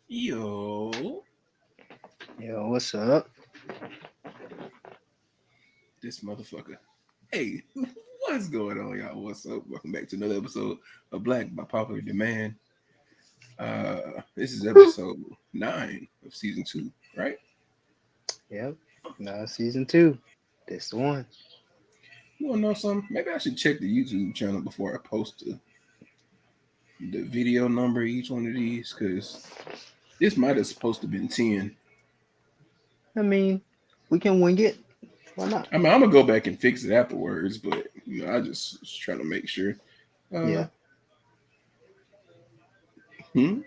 Yo, Yo, what's up? this motherfucker. Hey, what's going on, y'all? What's up? Welcome back to another episode of Black by Popular Demand. This is episode 9 of season 2, right? Yep. Now season 2. This the one. You wanna know something? Maybe I should check the YouTube channel before I post the video number of each one of these, because this might have supposed to been 10. I mean, we can wing it. Why not? I mean, I'm gonna go back and fix it afterwards, but I just was trying to make sure. Uh, Yeah. hmm?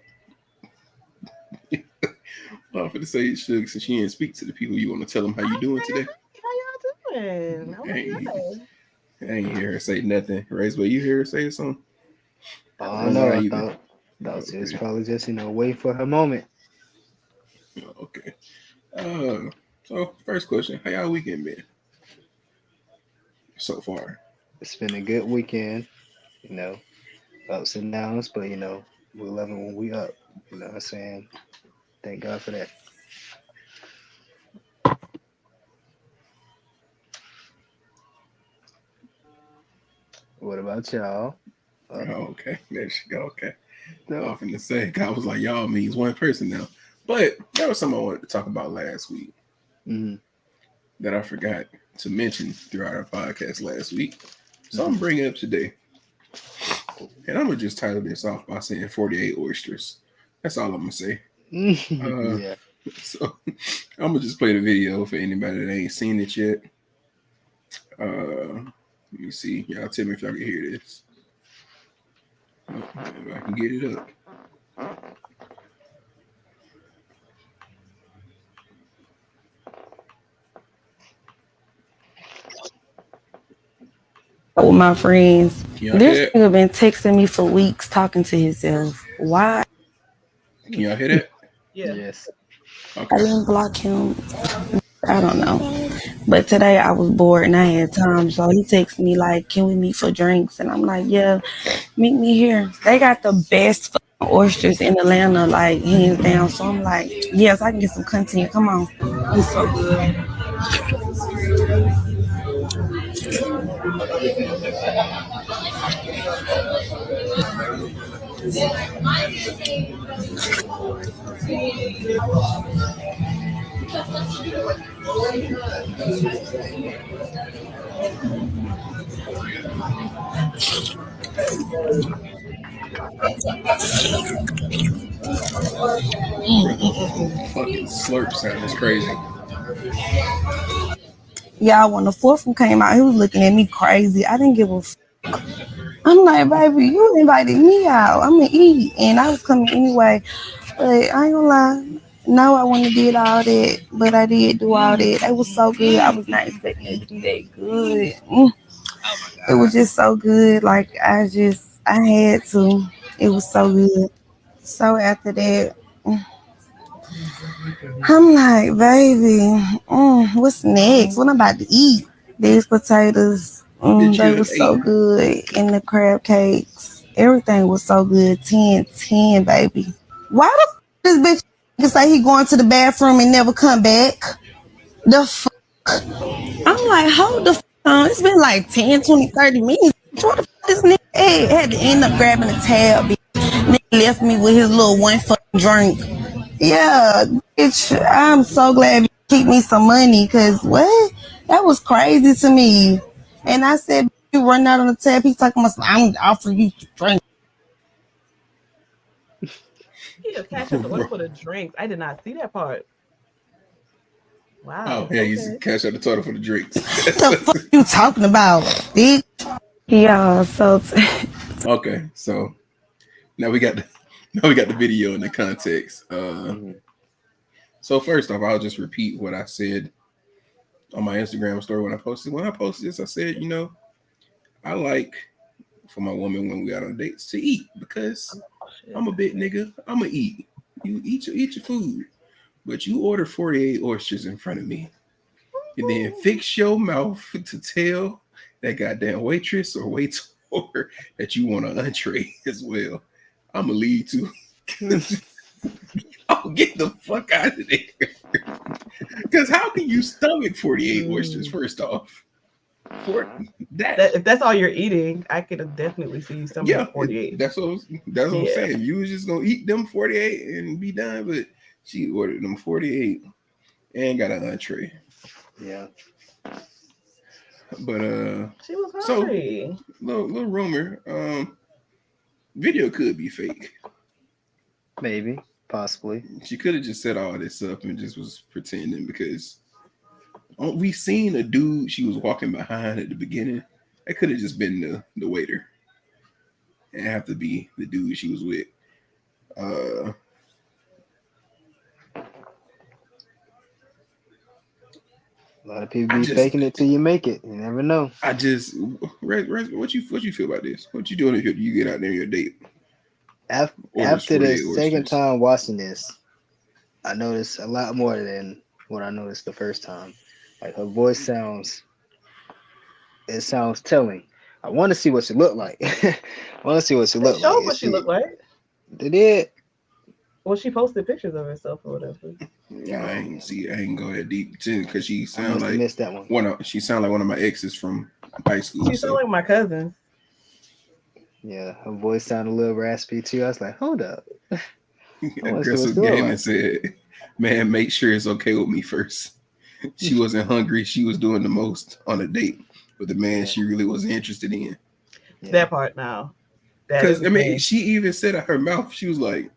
I'm going to say, Suge, since she didn't speak to the people, you want to tell them how you doing today? How y'all doing? Oh I my ain't, god. I ain't hear her say nothing. Race, but you hear her say something? I I don't was know. Not I even. thought she was Okay. probably just waiting for her moment. Okay. So first question: how y'all weekend been so far? It's been a good weekend. You know, ups and downs, but we love it when we up. You know what I'm saying? Thank God for that. What about y'all? Oh, okay. There she go. Okay. I No. was finna say, I was like, y'all means one person now. But there was something I wanted to talk about last week Mm-hmm. that I forgot to mention throughout our podcast last week. So I'm Mm-hmm. bringing it up today. And I'm going to just title this off by saying 48 oysters. That's all I'm going to say. Uh, Yeah. so I'm going to just play the video for anybody that ain't seen it yet. Let me see. Y'all tell me if y'all can hear this. If I can get it up. with my friends. Can y'all This hear that? nigga been texting me for weeks talking to himself. Why? Can y'all hear that? Yeah. Yes. I Okay. didn't block him. I don't know. But today I was bored and I had time. So he texted me like, can we meet for drinks? And I'm like, yeah, meet me here. They got the best fucking oysters in Atlanta, like hands down. So I'm like, yes, I can get some content. Come on. It's so good. Bro, the fucking slurp sound is crazy. Y'all, when the fourth one came out, he was looking at me crazy. I didn't give a I'm like, baby, you invited me out. I'm gonna eat, and I was coming anyway. But I ain't gonna lie. No, I wouldn't have did all that, but I did do all that. It was so good. I was not expecting it to be that good. It was just so good. Like I had to. It was so good. So after that, I'm like, baby, what's next? What I'm about to eat? These potatoes, Bitch, they you were done ate. so good. And the crab cakes, everything was so good. 10, 10, baby. Why the this bitch can say he going to the bathroom and never come back? The I'm like, hold the on. It's been like 10, 20, 30 minutes. What the this nigga had to end up grabbing the tab. Nigga left me with his little one fucking drink. Yeah, bitch, I'm so glad you keep me some money because what? That was crazy to me. And I said, you run out on the tab. He's talking about, I'm offering you to drink. He'll cash out the order Bro. for the drinks. I did not see that part. Oh, Wow. yeah, he's Okay. cash out the total for the drinks. The fuck you talking about, bitch? Yeah, so Okay, so now we got the now we got the video in the context. Mm-hmm. So first off, I'll just repeat what I said on my Instagram story when I posted. When I posted this, I said, I like for my woman when we out on dates to eat because Oh shit. I'm a big nigga. I'ma eat. You eat your food, but you order 48 oysters in front of me, and then fix your mouth to tell that goddamn waitress or waiter that you want an entree as well. I'ma leave too. Oh, get the fuck out of there. Because how can you stomach 48 oysters, first off? For that, If that's all you're eating, I could definitely see you yeah, stomach 48. that's what I'm Yeah. saying. You was just gonna eat them 48 and be done, but she ordered them 48 and got an entree. Yeah. But She was so hungry. little rumor, video could be fake. Maybe, possibly. She could have just set all this up and just was pretending, because we seen a dude she was walking behind at the beginning. That could have just been the waiter. And have to be the dude she was with. A lot of people be faking it till you make it. You never know. I just, what you feel about this? What you doing if you get out there on your date? After the second time watching this, I noticed a lot more than what I noticed the first time. Like, her voice sounds telling. I want to see what she looked like. I want to see what she They looked showed like. what she looked like. They did. Well, she posted pictures of herself or whatever. Yeah, I ain't go that deep too, because she I sound must have like missed that one. she sound like one of my exes from high school. She sounded like my cousin. Yeah, her voice sounded a little raspy too. I was like, hold up. Aggressive game and said, "Man, make sure it's okay with me first." She wasn't hungry. She was doing the most on a date with the man she really wasn't interested in. Yeah. That part now. Because I mean, she even said out her mouth, she was like,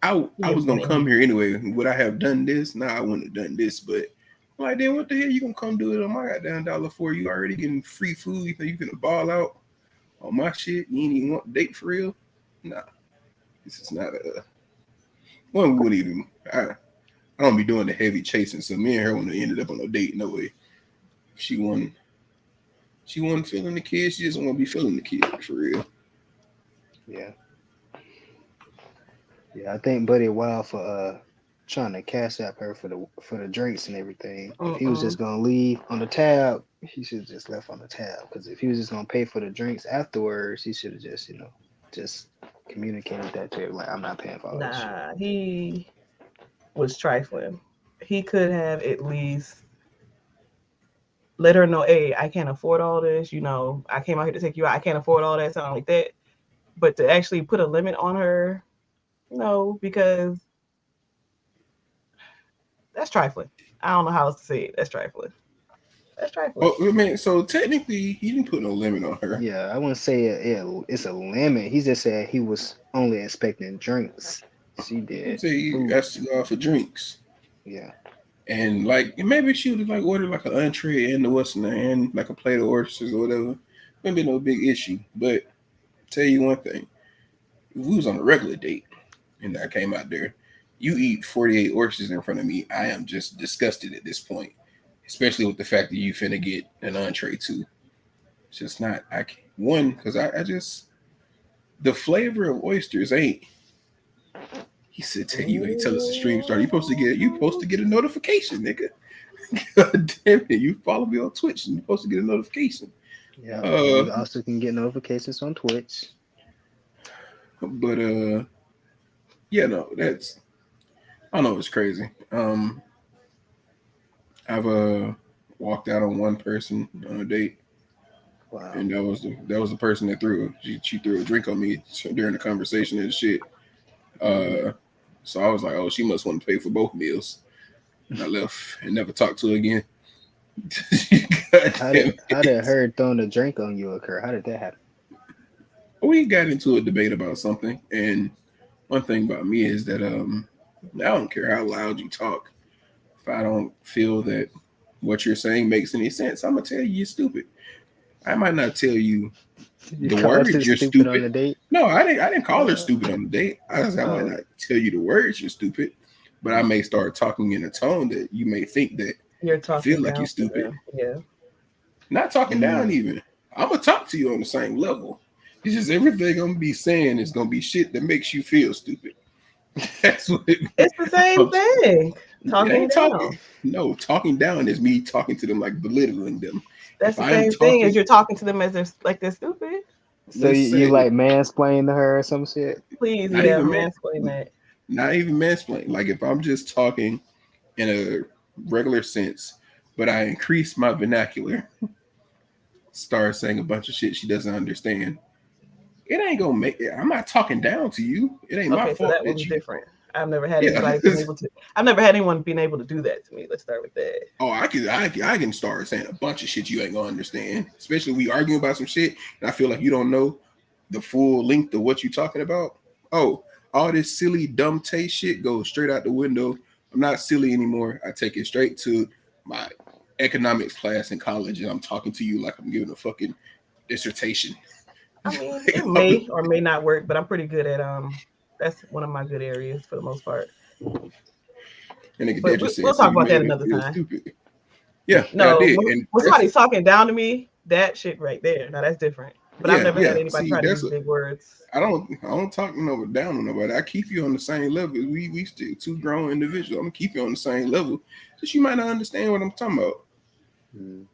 I was gonna come here anyway. Would I have done this? Nah, I wouldn't have done this. But I'm like, then what the hell you gonna come do it on my goddamn $1 you already getting free food? You think you gonna ball out on my shit? You ain't even want to date for real? Nah. This is not a one. We wouldn't even I don't be doing the heavy chasing. So me and her wouldn't have ended up on a date. No way. She wasn't feeling the kid. She just want to be feeling the kid for real. Yeah. Yeah, I think Buddy Wild for trying to cash out her for the drinks and everything. If he was just gonna leave on the tab, he should have just left on the tab. Because if he was just gonna pay for the drinks afterwards, he should have just communicated that to her, like, I'm not paying for all that shit. Nah, he was trifling. He could have at least let her know, hey, I can't afford all this. I came out here to take you out. I can't afford all that, something like that. But to actually put a limit on her, no, because that's trifling. I don't know how else to say it. That's trifling. Well, I mean, so technically, he didn't put no limit on her. Yeah, I wouldn't say it's a limit. He just said he was only expecting drinks. She did. So he asked to go out for drinks. Yeah. And like maybe she would have like ordered like an entree and and like a plate of oysters or whatever. Maybe no big issue. But tell you one thing, if we was on a regular date and I came out there, you eat 48 oysters in front of me, I am just disgusted at this point. Especially with the fact that you finna get an entree too. It's just not. Because I just the flavor of oysters ain't. He said, "You ain't tell us the stream started. You supposed to get a notification, nigga. God damn it! You follow me on Twitch, and you supposed to get a notification." Yeah. You also can get notifications on Twitch. But yeah, no, I know it's crazy. I've walked out on one person on a date. Wow. And that was the person that she threw a drink on me during the conversation and shit. So I was like, oh, she must want to pay for both meals. And I left and never talked to her again. How did her throwing a drink on you occur? How did that happen? We got into a debate about something, and one thing about me is that I don't care how loud you talk. If I don't feel that what you're saying makes any sense, I'm gonna tell you you're stupid. I might not tell you the words you're stupid on the date. No, I didn't call her stupid on the date. I might not tell you the words you're stupid, but I may start talking in a tone that you may think that you're talking. Feel like you're stupid. Yeah. Not talking down even. I'm gonna talk to you on the same level. It's just everything I'm gonna be saying is gonna be shit that makes you feel stupid. That's what it's the same thing. Talking down. No, talking down is me talking to them like belittling them. That's the same thing as you're talking to them as they're stupid. So you like mansplain to her or some shit? Please, mansplain that. Not even mansplain. Like if I'm just talking in a regular sense, but I increase my vernacular, start saying a bunch of shit she doesn't understand. It ain't gonna make it. I'm not talking down to you. It ain't my Okay, so fault that that one's you. different. I've never had Yeah. anybody been able to. I've never had anyone being able to do that to me. Let's start with that. Oh, I can start saying a bunch of shit you ain't gonna understand. Especially we arguing about some shit, and I feel like you don't know the full length of what you're talking about. Oh, all this silly dumb taste shit goes straight out the window. I'm not silly anymore. I take it straight to my economics class in college, and I'm talking to you like I'm giving a fucking dissertation. I mean, it may or may not work, but I'm pretty good at That's one of my good areas for the most part. And nigga But did just we'll say, talk you about that made me another feel time. stupid. Yeah, No, I did. when And somebody's talking down to me, that shit right there. Now that's different. But I've never had anybody See, try to use big words. I don't talk down on nobody. I keep you on the same level. We still two grown individuals. I'm gonna keep you on the same level. Just you might not understand what I'm talking about. Mm.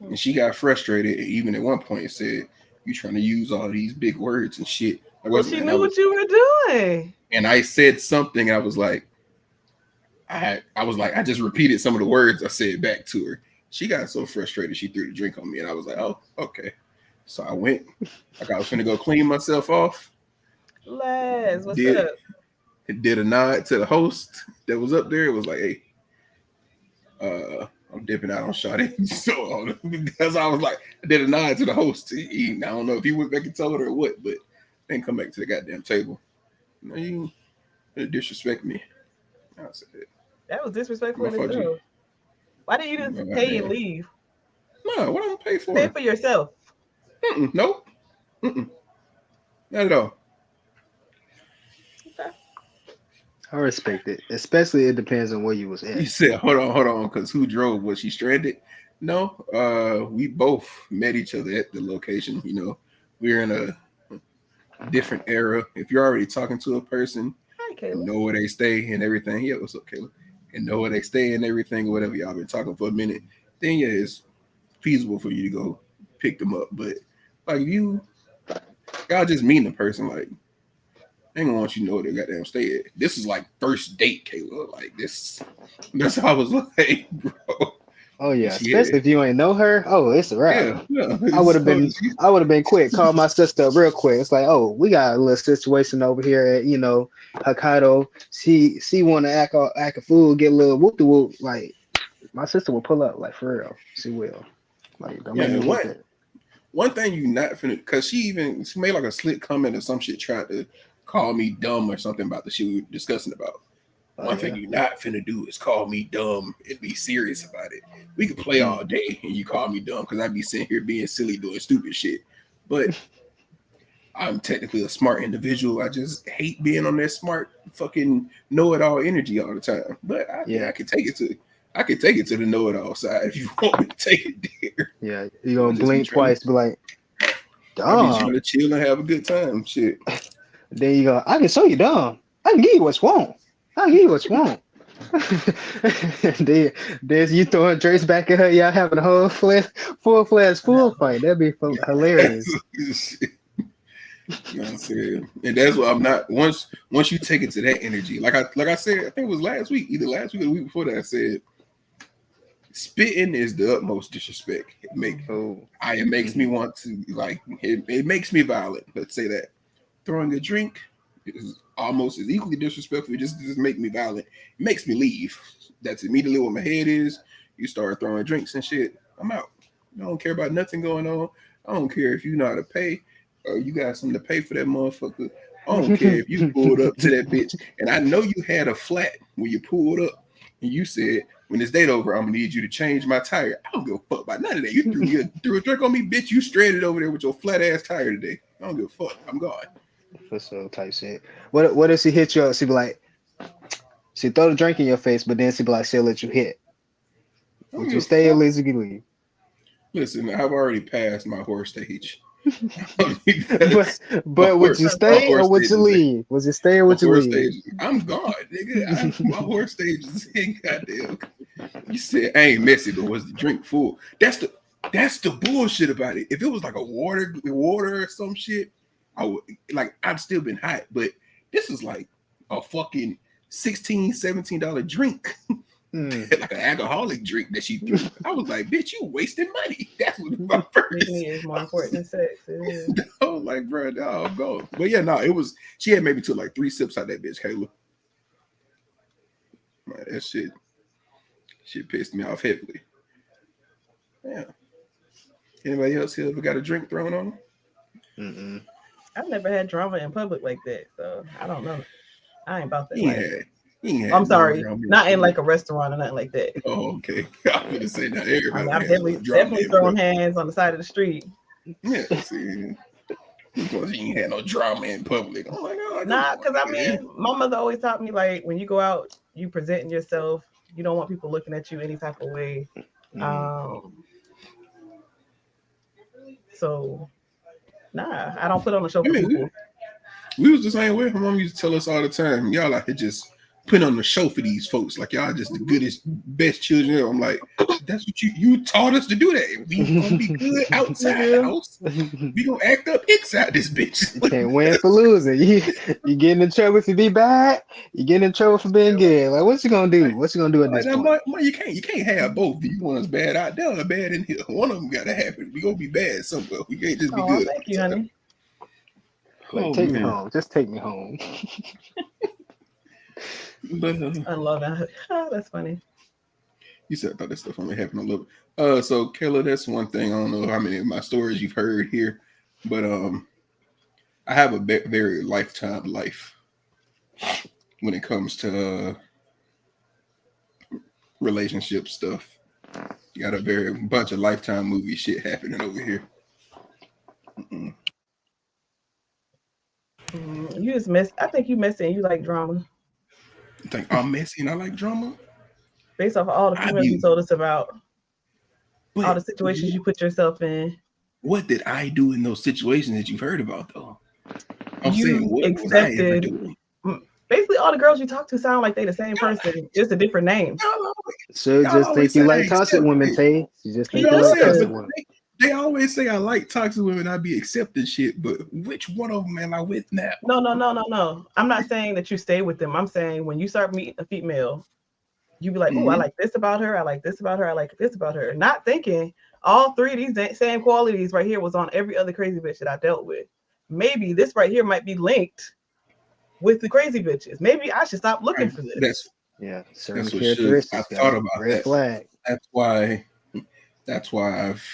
And she got frustrated. Even at one point, said, "You trying to use all these big words and shit." Well, she knew what you were doing. And I said something. I was like, I just repeated some of the words I said back to her. She got so frustrated she threw the drink on me, and I was like, "Oh, okay." So I went, like I was finna go clean myself off. Les, what's up? Did a nod to the host that was up there. It was like, "Hey, I'm dipping out on Shawty." So because I was like, I did a nod to the host. I don't know if he went back and told her or what, but then come back to the goddamn table. No, you disrespect me. I said, that was disrespectful in itself. Why didn't you just pay and leave? No, what am I gonna pay for? Pay for yourself. Nope. Not at all. Okay. I respect it, especially it depends on where you was at. You said, hold on, because who drove? Was she stranded? No, we both met each other at the location. You know, we're in a different era. If you're already talking to a person, you know where they stay and everything. Yeah, what's up, Caleb? And know where they stay and everything, or whatever. Y'all been talking for a minute. Then yeah, it's feasible for you to go pick them up. But like y'all just meeting the person, like I ain't gonna want you to know where they goddamn stay at. This is like first date, Caleb. Like this. That's how I was like, bro. Oh yeah, especially if you ain't know her. Oh, it's a wrap. Yeah. I would have been quick. Call my sister up real quick. It's like, oh, we got a little situation over here at Hokkaido. She want to act a fool, get a little whoop de whoop. Like my sister will pull up, like for real. She will. Like don't make me get that. One thing you not finna, because she made like a slick comment or some shit, tried to call me dumb or something about the shit we were discussing about. One thing you not finna do is call me dumb and be serious about it. We could play all day and you call me dumb because I'd be sitting here being silly doing stupid shit. But I'm technically a smart individual. I just hate being on that smart fucking know-it-all energy all the time. But I can take it to the know-it-all side if you want me to take it there. Yeah, you gonna blink twice, be like, dumb. I be trying to chill and have a good time. Shit. Then you go, I can show you dumb. I can give you what you want. I'll give you what you want. then you throwing drinks back at her, y'all having a whole full fight. That'd be hilarious. You know what I'm saying? And that's what I'm not. Once you take it to that energy, like I said, I think it was last week, either last week or the week before that, I said spitting is the utmost disrespect. It makes me want to it makes me violent. Let's say that. Throwing a drink is almost as equally disrespectful. It just make me violent. It makes me leave. That's immediately what my head is. You start throwing drinks and shit, I'm out. I don't care about nothing going on. I don't care if you know how to pay or you got something to pay for that motherfucker. I don't care if you pulled up to that bitch. And I know you had a flat when you pulled up and you said, when this date over, I'm gonna need you to change my tire. I don't give a fuck about none of that. You threw a drink on me, bitch. You stranded over there with your flat ass tire today. I don't give a fuck. I'm gone. For so type shit. What if she hit you up? She be like, she throw the drink in your face, but then she be like, she'll let you hit. Would you stay or leave? Leave? Listen, I've already passed my horror stage. but would you stay or would you leave? Would you stay or would you leave? I'm gone, nigga. My horror stage is in goddamn. You said I ain't messy, but was the drink full? That's the bullshit about it. If it was like a water or some shit, I'd still been hot. But this is like a fucking $16, $17 drink. Like an alcoholic drink that she threw. I was like, bitch, you wasting money. That's what my first Making is more important than sex. I was like, bro, no, go. But yeah, no, it was, she had maybe took like 3 sips out of that bitch, Kayla. Man, that shit pissed me off heavily. Yeah. Anybody else here ever got a drink thrown on them? I've never had drama in public like that, so I don't know. I ain't about that. I'm sorry, not in like a restaurant or nothing like that. Oh, okay. I'm gonna say that. Everybody I've definitely thrown hands on the side of the street. Yeah, see, because you ain't had no drama in public. I'm like, oh, nah, because I mean, my mother always taught me like when you go out, you presenting yourself. You don't want people looking at you any type of way. So, nah, I don't put on a show for people. We was the same way. My mom used to tell us all the time, y'all out here just putting on the show for these folks. Like y'all just the goodest, best children ever. I'm like, that's what you taught us to do that. We gonna be good outside the house. We gonna act up inside this bitch. You can't win for losing. You getting in trouble if you be bad. You getting in trouble for being good. Like, what you gonna do? What you gonna do at this point? You can't have both. You want us bad out there or bad in here. One of them gotta happen. We gonna be bad somewhere. We can't just be good. Thank you, honey. Like, take me home. Just take me home. But, I love that. Oh, that's funny. You said I thought that stuff only happened a little bit. So Kayla, that's one thing. I don't know how many of my stories you've heard here, but I have a very lifetime life when it comes to relationship stuff. You got a bunch of Lifetime movie shit happening over here. You just miss. I think you messy and you like drama. You think I'm messy and I like drama? Based off of all the females you told us about, all the situations you put yourself in. What did I do in those situations that you've heard about, though? I'm you saying, what accepted. was I ever doing? Basically, all the girls you talk to sound like they the same person, just a different name. So just think you like toxic women, Tay. You just think you like toxic women. They always say I like toxic women. I be accepting shit, but which one of them am I with now? No. I'm not saying that you stay with them. I'm saying when you start meeting a female, you be like, oh, I like this about her. I like this about her. I like this about her. Not thinking all three of these same qualities right here was on every other crazy bitch that I dealt with. Maybe this right here might be linked with the crazy bitches. Maybe I should stop looking for this. Certain characteristics. I thought about red flag. That's why I've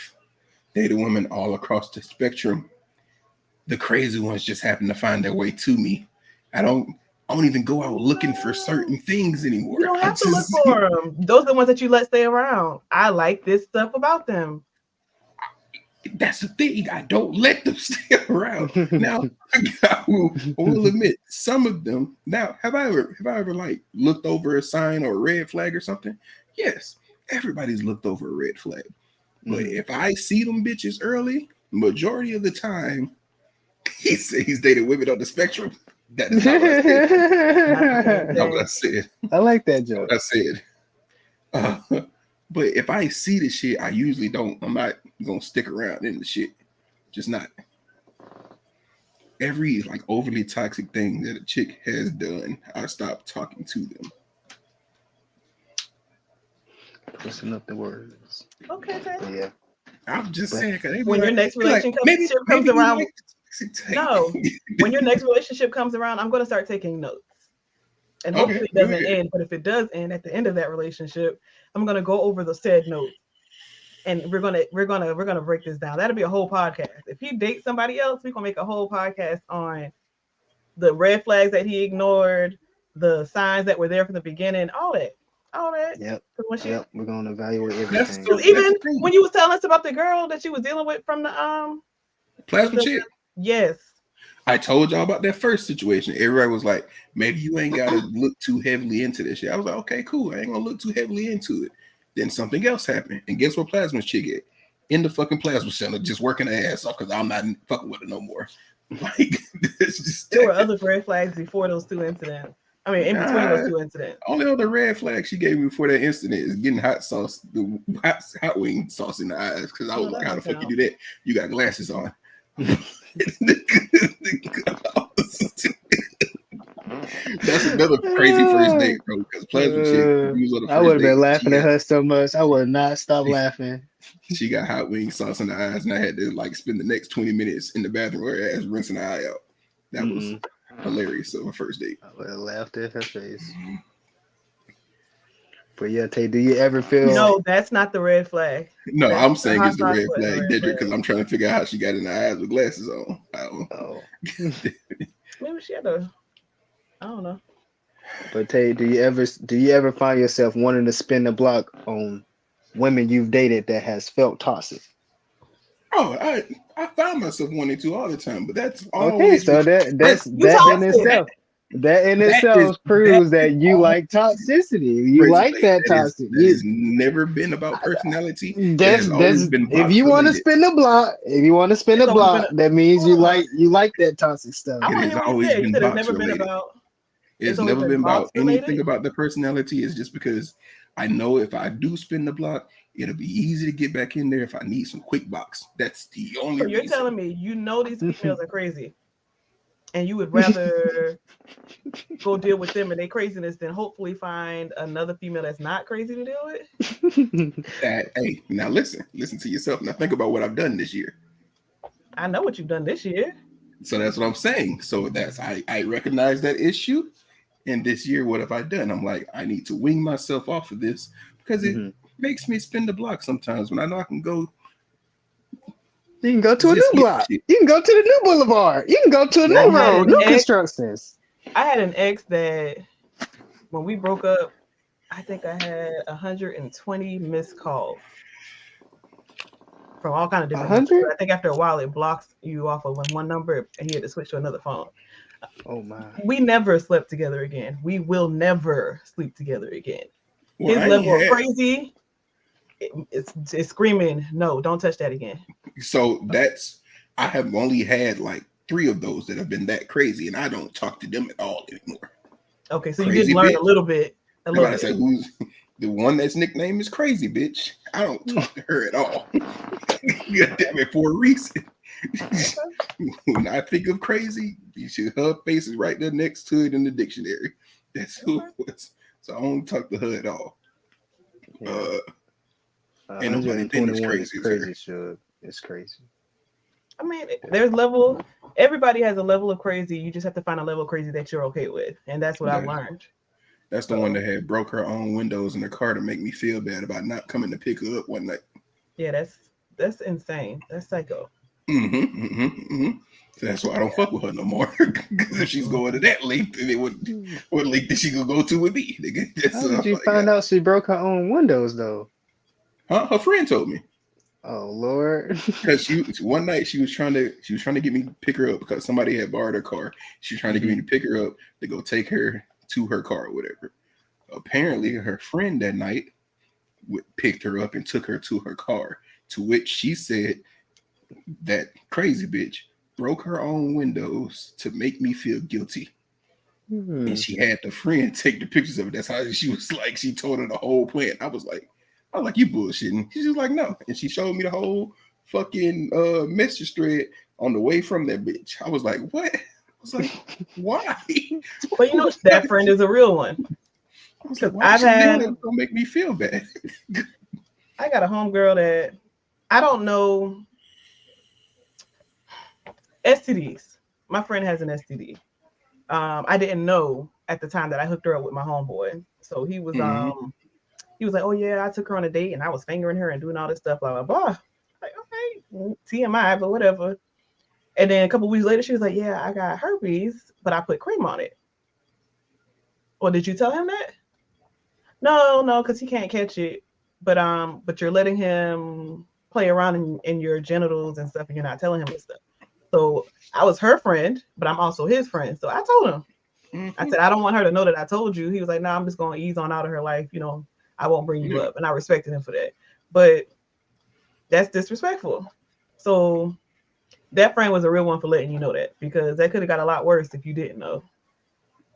dated women all across the spectrum. The crazy ones just happen to find their way to me. I don't even go out looking for certain things anymore. You don't have to look for them. Those are the ones that you let stay around. I like this stuff about them. That's the thing. I don't let them stay around. Now, I will admit, some of them. Now, have I ever like looked over a sign or a red flag or something? Yes, everybody's looked over a red flag. But if I see them bitches early, majority of the time, he said he's dated women on the spectrum. That is not what I said. I like that joke. I said. But if I see the shit, I usually don't. I'm not gonna stick around in the shit. Just not. Every like overly toxic thing that a chick has done, I stop talking to them. Listen up the words. Okay. Yeah. I'm just saying. When your next relationship comes around, when your next relationship comes around, I'm going to start taking notes. And hopefully it doesn't end. But if it does end at the end of that relationship, I'm going to go over the said notes. And we're gonna break this down. That'll be a whole podcast. If he dates somebody else, we're gonna make a whole podcast on the red flags that he ignored, the signs that were there from the beginning, all that. Yep. We're gonna evaluate everything. Even when you was telling us about the girl that you was dealing with from the plasma chick. Yes. I told y'all about that first situation. Everybody was like, maybe you ain't gotta look too heavily into this shit. I was like, okay, cool. I ain't gonna look too heavily into it. Then something else happened. And guess what plasma chick at? In the fucking plasma center, just working her ass off because I'm not fucking with her no more. Like, there were other red flags before those two incidents. I mean, in between those two incidents. Only other red flag she gave me before that incident is getting hot sauce, the hot wing sauce in the eyes. Because I was like, how the fuck you do that? You got glasses on. That's another crazy first date, bro. Because plasma chick, we was on the I would first have been date. laughing at her so much. I would not stop laughing. She got hot wing sauce in the eyes, and I had to like spend the next 20 minutes in the bathroom with her ass rinsing her eye out. That was hilarious of a first date. I would have laughed at her face. But yeah, Tay, do you ever feel? No, that's not the red flag. No, That's I'm saying the it's the hot red sauce flag, red Dedrick, flag. because I'm trying to figure out how she got in the eyes with glasses on. Oh. Maybe she had a. I don't know. But Tay, do you ever find yourself wanting to spin the block on women you've dated that has felt toxic? Oh, I find myself wanting to all the time, but that's Okay, always so that in toxic. itself. That in itself proves that you like toxicity. You like that toxic. That has never been about personality. That's if you want to spin the block, that means you like that toxic stuff. I want to hear what you said. You said it's never been about. It's never been about anything about the personality. It's just because I know if I do spin the block, it'll be easy to get back in there if I need some quick box. That's the only reason. You're telling me you know these females are crazy, and you would rather go deal with them and their craziness than hopefully find another female that's not crazy to deal with? Hey, now listen to yourself. Now think about what I've done this year. I know what you've done this year. So that's what I'm saying. So that's I recognize that issue. And this year, what have I done? I'm like, I need to wing myself off of this because it makes me spin the block sometimes when I know I can go. You can go to a new block. You can go to the new boulevard. You can go to a new road, new constructions. I had an ex that when we broke up, I think I had 120 missed calls from all kind of different numbers. I think after a while, it blocks you off of one number and you had to switch to another phone. Oh my! We never slept together again. We will never sleep together again. His level of crazy, it's screaming, no, don't touch that again. So I have only had like 3 of those that have been that crazy, and I don't talk to them at all anymore. Okay, so crazy you did learn a little bit. I say who's the one that's nickname is Crazy Bitch. I don't talk to her at all. You got damn it for a reason. When I think of crazy, her face is right there next to it in the dictionary. That's who it was. So I don't talk to her at all. Ain't nobody been as crazy as her. It's crazy. I mean, there's level. Everybody has a level of crazy. You just have to find a level of crazy that you're okay with, and that's what I've learned. That's the one that had broke her own windows in the car to make me feel bad about not coming to pick her up one night. Yeah, that's insane. That's psycho. So that's why I don't fuck with her no more. Because if she's going to that length, then what length is she gonna go to with me? How did you find out she broke her own windows though? Huh? Her friend told me. Oh Lord! Because one night she was trying to get me to pick her up because somebody had borrowed her car. She was trying to get me to pick her up to go take her to her car or whatever. Apparently, her friend that night picked her up and took her to her car. To which she said that Crazy Bitch broke her own windows to make me feel guilty. And she had the friend take the pictures of it. That's how she was like, she told her the whole plan. I was like, you bullshitting. She's just like, no. And she showed me the whole fucking message thread on the way from that bitch. I was like, what? I was like, why? Well, you know, that friend is a real one. I was like, why it's gonna make me feel bad. I got a homegirl that I don't know. STDs. My friend has an STD. I didn't know at the time that I hooked her up with my homeboy. So he was like, oh yeah, I took her on a date and I was fingering her and doing all this stuff, blah, blah, blah. Like, okay, TMI, but whatever. And then a couple weeks later, she was like, yeah, I got herpes, but I put cream on it. Well, did you tell him that? No, because he can't catch it. But you're letting him play around in your genitals and stuff, and you're not telling him and stuff. So I was her friend, but I'm also his friend. So I told him. I said, I don't want her to know that I told you. He was like, no, I'm just going to ease on out of her life. You know, I won't bring you up. And I respected him for that. But that's disrespectful. So that friend was a real one for letting you know that, because that could have got a lot worse if you didn't know.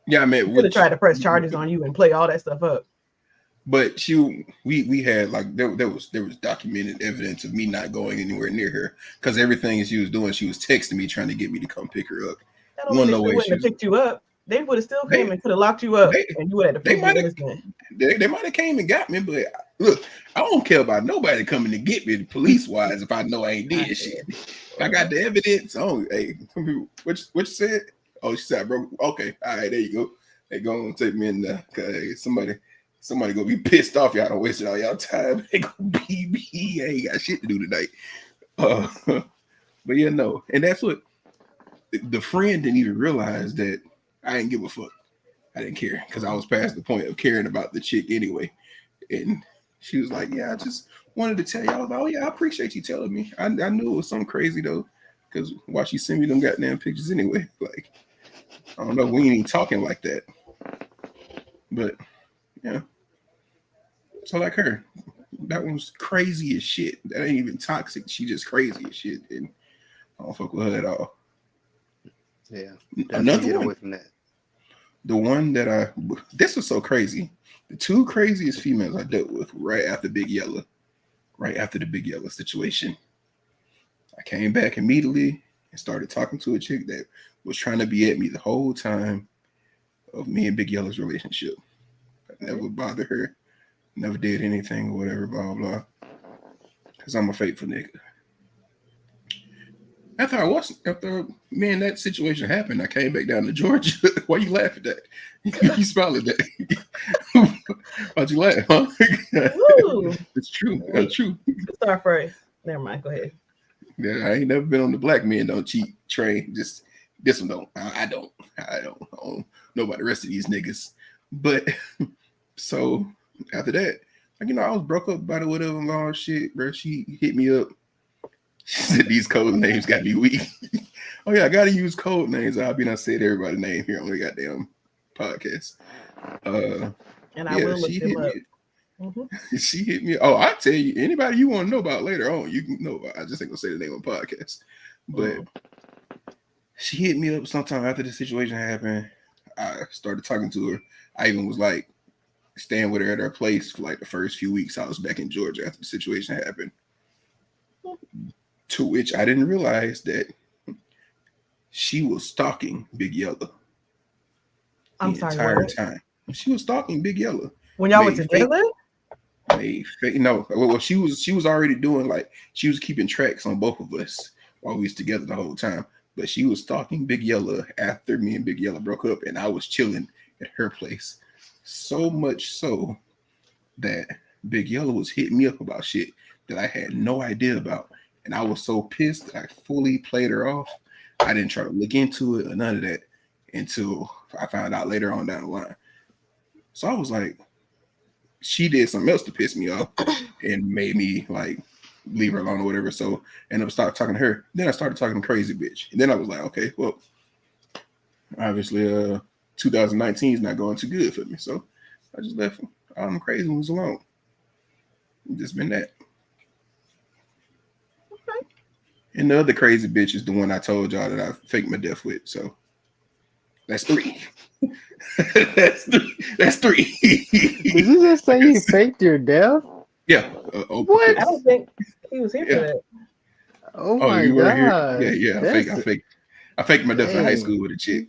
Yeah, I mean, would have tried to press charges on you and play all that stuff up. But we had like there was documented evidence of me not going anywhere near her because everything she was doing, she was texting me trying to get me to come pick her up. That don't mean she wouldn't have picked you up. They would have still They- came and could have locked you up, they- and you would have to they prove might you have- innocent. They might have came and got me, but look, I don't care about nobody coming to get me police wise if I know I ain't did shit. If I got the evidence. Oh, hey, what you said? Oh, she said, bro. Okay, all right, there you go. They gonna take me in there. Cause somebody gonna be pissed off. Y'all don't wasted all y'all time. They gonna be me. I ain't got shit to do tonight. But yeah, no, and that's what the friend didn't even realize that I didn't give a fuck. I didn't care because I was past the point of caring about the chick anyway. And she was like, "Yeah, I just wanted to tell you." I was like, "Oh yeah, I appreciate you telling me. I knew it was something crazy though, because why she sent me them goddamn pictures anyway? Like, I don't know. We ain't even talking like that." But yeah, so like her, that one was crazy as shit. That ain't even toxic. She just crazy as shit, and I don't fuck with her at all. Yeah. Another Get one, away from that. the one that this was so crazy. The two craziest females I dealt with right after Big Yellow, right after the Big Yellow situation. I came back immediately and started talking to a chick that was trying to be at me the whole time of me and Big Yellow's relationship. I never bothered her, never did anything or whatever, blah, blah. Because I'm a faithful nigga. After me and that situation happened, I came back down to Georgia. Why you laughing at that? You smiling at that? Why'd you laugh, huh? Woo! It's true. It's true. Star Fry. Never mind. Go ahead. Yeah, I ain't never been on the black men don't cheat train. Just this one don't. I don't know about the rest of these niggas. But so after that, like, I was broke up by the whatever and all shit, bro. She hit me up. She said these code names got me weak. Oh yeah, I gotta use code names. I'll be not saying everybody's name here on the goddamn podcast. And I will look them up. She hit me. Oh, I tell you, anybody you want to know about later on, you can know about. I just ain't gonna say the name of the podcast. But she hit me up sometime after the situation happened. I started talking to her. I even was like staying with her at her place for like the first few weeks. I was back in Georgia after the situation happened. To which I didn't realize that she was stalking Big Yellow. I'm the sorry, entire what? time. She was stalking Big Yellow. When y'all were together? No, well, she was already doing, like, she was keeping tracks on both of us while we was together the whole time. But she was stalking Big Yellow after me and Big Yellow broke up, and I was chilling at her place. So much so that Big Yellow was hitting me up about shit that I had no idea about. And I was so pissed that I fully played her off. I didn't try to look into it or none of that until I found out later on down the line. So I was like, she did something else to piss me off and made me like leave her alone or whatever. So I ended up started talking to her. Then I started talking to Crazy Bitch. And then I was like, okay, well, obviously 2019 is not going too good for me. So I just left all them crazy ones alone. Just been that. Okay. And the other crazy bitch is the one I told y'all that I faked my death with. So that's 3. That's 3. Did you just say you faked your death? Yeah. What? I don't think he was here for that. Oh my you were here? god. Yeah. I faked my death in high Dang. school with a chick.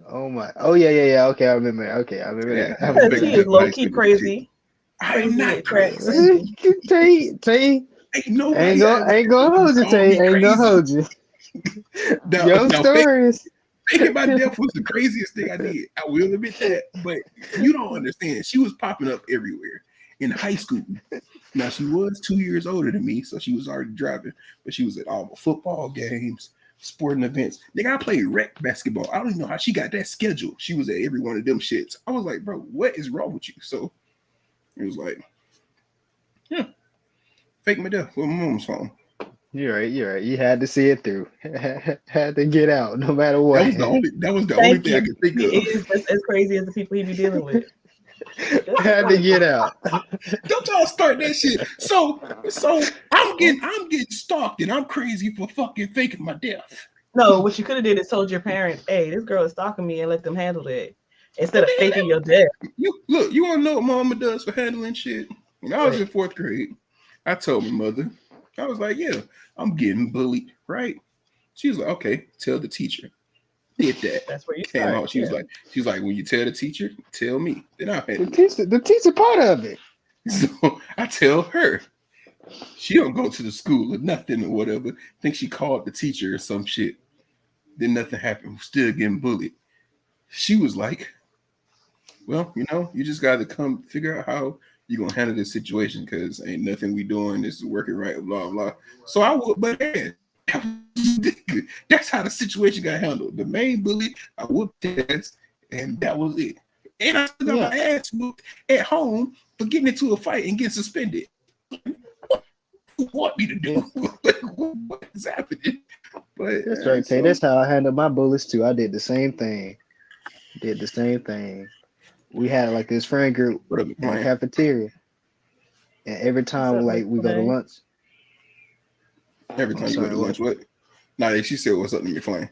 Oh my. Oh yeah. Okay, I remember. Okay, I remember Yeah. that. Because he is low key crazy. I am not Crazy. crazy. Tay, Ain't nobody ain't gonna hold you, Tay. Ain't gonna hold you. Your stories. Faking my death was the craziest thing I did. I will admit that. But you don't understand. She was popping up everywhere in high school. Now, she was 2 years older than me, so she was already driving. But she was at all the football games, sporting events. Nigga, I played rec basketball. I don't even know how she got that schedule. She was at every one of them shits. I was like, bro, what is wrong with you? So it was like, yeah, fake my death with my mom's phone. You're right. You had to see it through. Had to get out, no matter what. That was the only thing I could think He of. is just as crazy as the people he be dealing with. Had to get out. Don't y'all start that shit. So I'm getting stalked and I'm crazy for fucking faking my death. No, what you could have did is told your parents, "Hey, this girl is stalking me," and let them handle it instead of faking your death. You want to know what mama does for handling shit? When I was in 4th grade, I told my mother, I was like, yeah, I'm getting bullied, right? She was like, okay, tell the teacher. Did that. That's where you Came start. out. She was like, when you tell the teacher, tell me. Then I had The teacher part of it. So I tell her. She don't go to the school or nothing or whatever. Think she called the teacher or some shit. Then nothing happened. We're still getting bullied. She was like, well, you just got to come figure out how you're going to handle this situation because ain't nothing we doing. This is working right, blah, blah. So I whooped my ass. That's how the situation got handled. The main bully, I whooped his ass, and that was it. And I still got my ass whooped at home for getting into a fight and getting suspended. What do you want me to do? What is happening? But That's right, Tay. That's how I handled my bullies too. I did the same thing. We had like this friend group in the cafeteria, and every time we go to lunch. Every time you go to lunch, what? Nah, she said, "What's up to me, Flame?"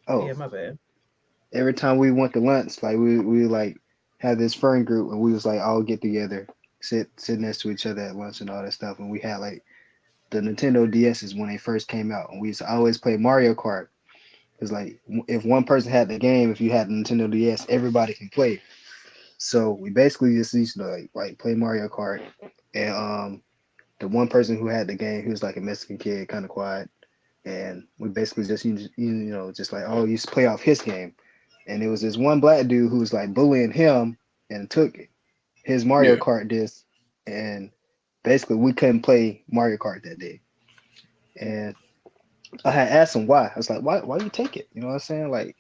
Oh, yeah, my bad. Every time we went to lunch, like we like had this friend group, and we was like all get together, sit next to each other at lunch and all that stuff, and we had like the Nintendo DS's when they first came out, and we used to always play Mario Kart. It's like if one person had the game, if you had the Nintendo DS, everybody can play. So we basically just used to like play Mario Kart, and the one person who had the game, he was like a Mexican kid, kind of quiet, and we basically just just like used to play off his game. And it was this one black dude who was like bullying him and took his Mario Kart disc, and basically we couldn't play Mario Kart that day. And I had asked him why. I was like, why you take it? You know what I'm saying? Like,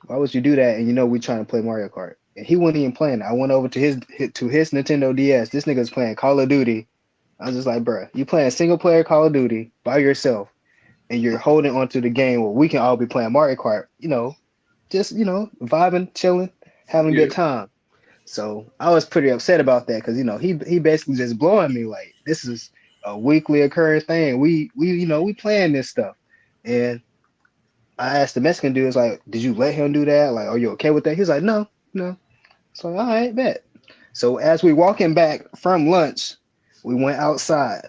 why would you do that? And we trying to play Mario Kart. And he wasn't even playing it. I went over to his Nintendo DS. This nigga's playing Call of Duty. I was just like, bro, you playing single player Call of Duty by yourself, and you're holding onto the game where we can all be playing Mario Kart, just, vibing, chilling, having a good time. So I was pretty upset about that because, he basically just blowing me like, this is a weekly occurring thing. We playing this stuff. And I asked the Mexican dude, like, did you let him do that? Like, are you okay with that? He's like, no. So, all right, bet. So as we walking back from lunch, we went outside.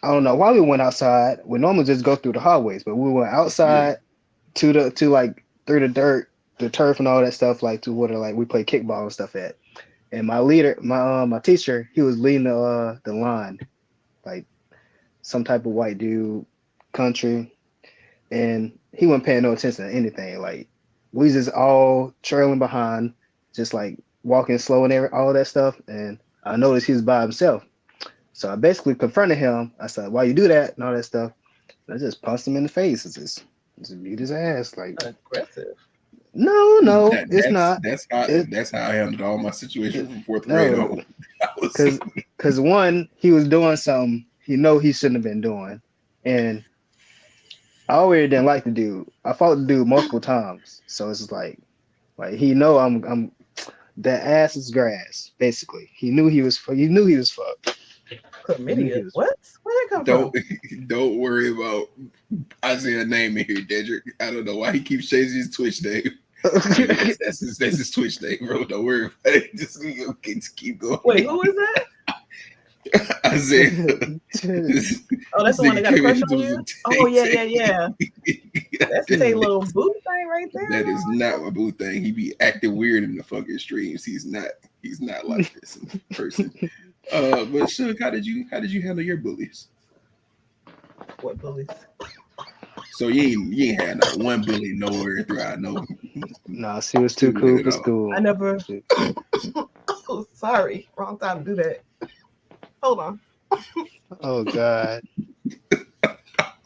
I don't know why we went outside. We normally just go through the hallways, but we went outside through the dirt, the turf and all that stuff, like to where we play kickball and stuff at. And my leader, my teacher, he was leading the line, like some type of white dude, country, and he wasn't paying no attention to anything. Like we just all trailing behind, just like walking slow and all that stuff. And I noticed he was by himself. So I basically confronted him. I said, why you do that and all that stuff? And I just punched him in the face. It's just beat his ass. Like aggressive. No, it's not. That's how I handled all my situations from fourth grade on. Because one, he was doing something he shouldn't have been doing. And I already didn't like the dude. I fought the dude multiple times. So it's like I'm that ass is grass, basically. He knew he was fucked. Chlamydia. What? Where that come from? Don't worry about Isaiah's name in here, Dedrick. I don't know why he keeps changing his Twitch name. that's his Twitch name, bro. Don't worry about it. Just keep going. Wait, who is that? Isaiah. Oh, that's the one that got a crush on you? Oh, yeah. That's a little boo thing right there. That is not my boo thing. He be acting weird in the fucking streams. He's not like this in person. But Suge, how did you handle your bullies? What bullies? So you ain't had not one bully nowhere throughout no. Nah, she was too cool for school. I never. Oh, sorry, wrong time to do that. Hold on. Oh God.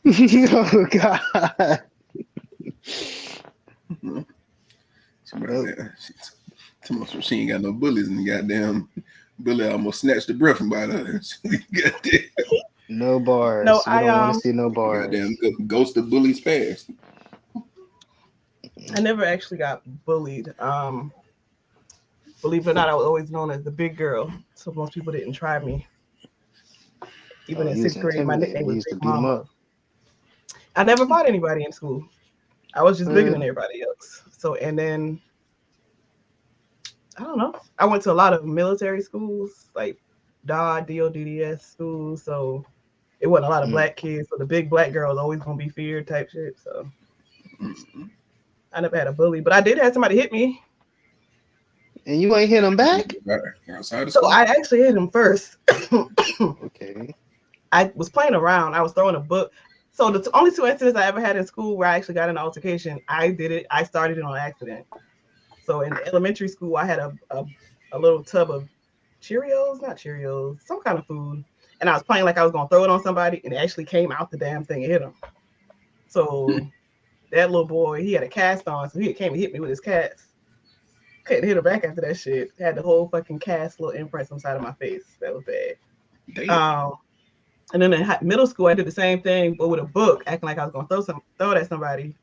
Oh God. She ain't got no bullies and goddamn bully almost snatched the breath from by her. No bars. No, I don't want to see no bars. Goddamn ghost of bullies fast. I never actually got bullied. Believe it or not, I was always known as the big girl, so most people didn't try me. Even in sixth grade, my nickname was Big Mama. I never fought anybody in school. I was just bigger than everybody else. So, and then I don't know. I went to a lot of military schools, like DOD, DODS schools. So it wasn't a lot of black kids. So the big black girl was always gonna be feared type shit. So I never had a bully, but I did have somebody hit me. And you ain't hit him back? Outside of So school? I actually hit him first. Okay. I was playing around. I was throwing a book. So the only two incidents I ever had in school where I actually got in an altercation, I did it. I started it on accident. So in elementary school, I had a little tub of Cheerios, not Cheerios, some kind of food. And I was playing like I was going to throw it on somebody, and it actually came out the damn thing and hit him. So that little boy, he had a cast on, so he came and hit me with his cast. Couldn't hit him back after that shit. Had the whole fucking cast little imprints on the side of my face. That was bad. Damn. And then in middle school, I did the same thing, but with a book, acting like I was going to throw it at somebody.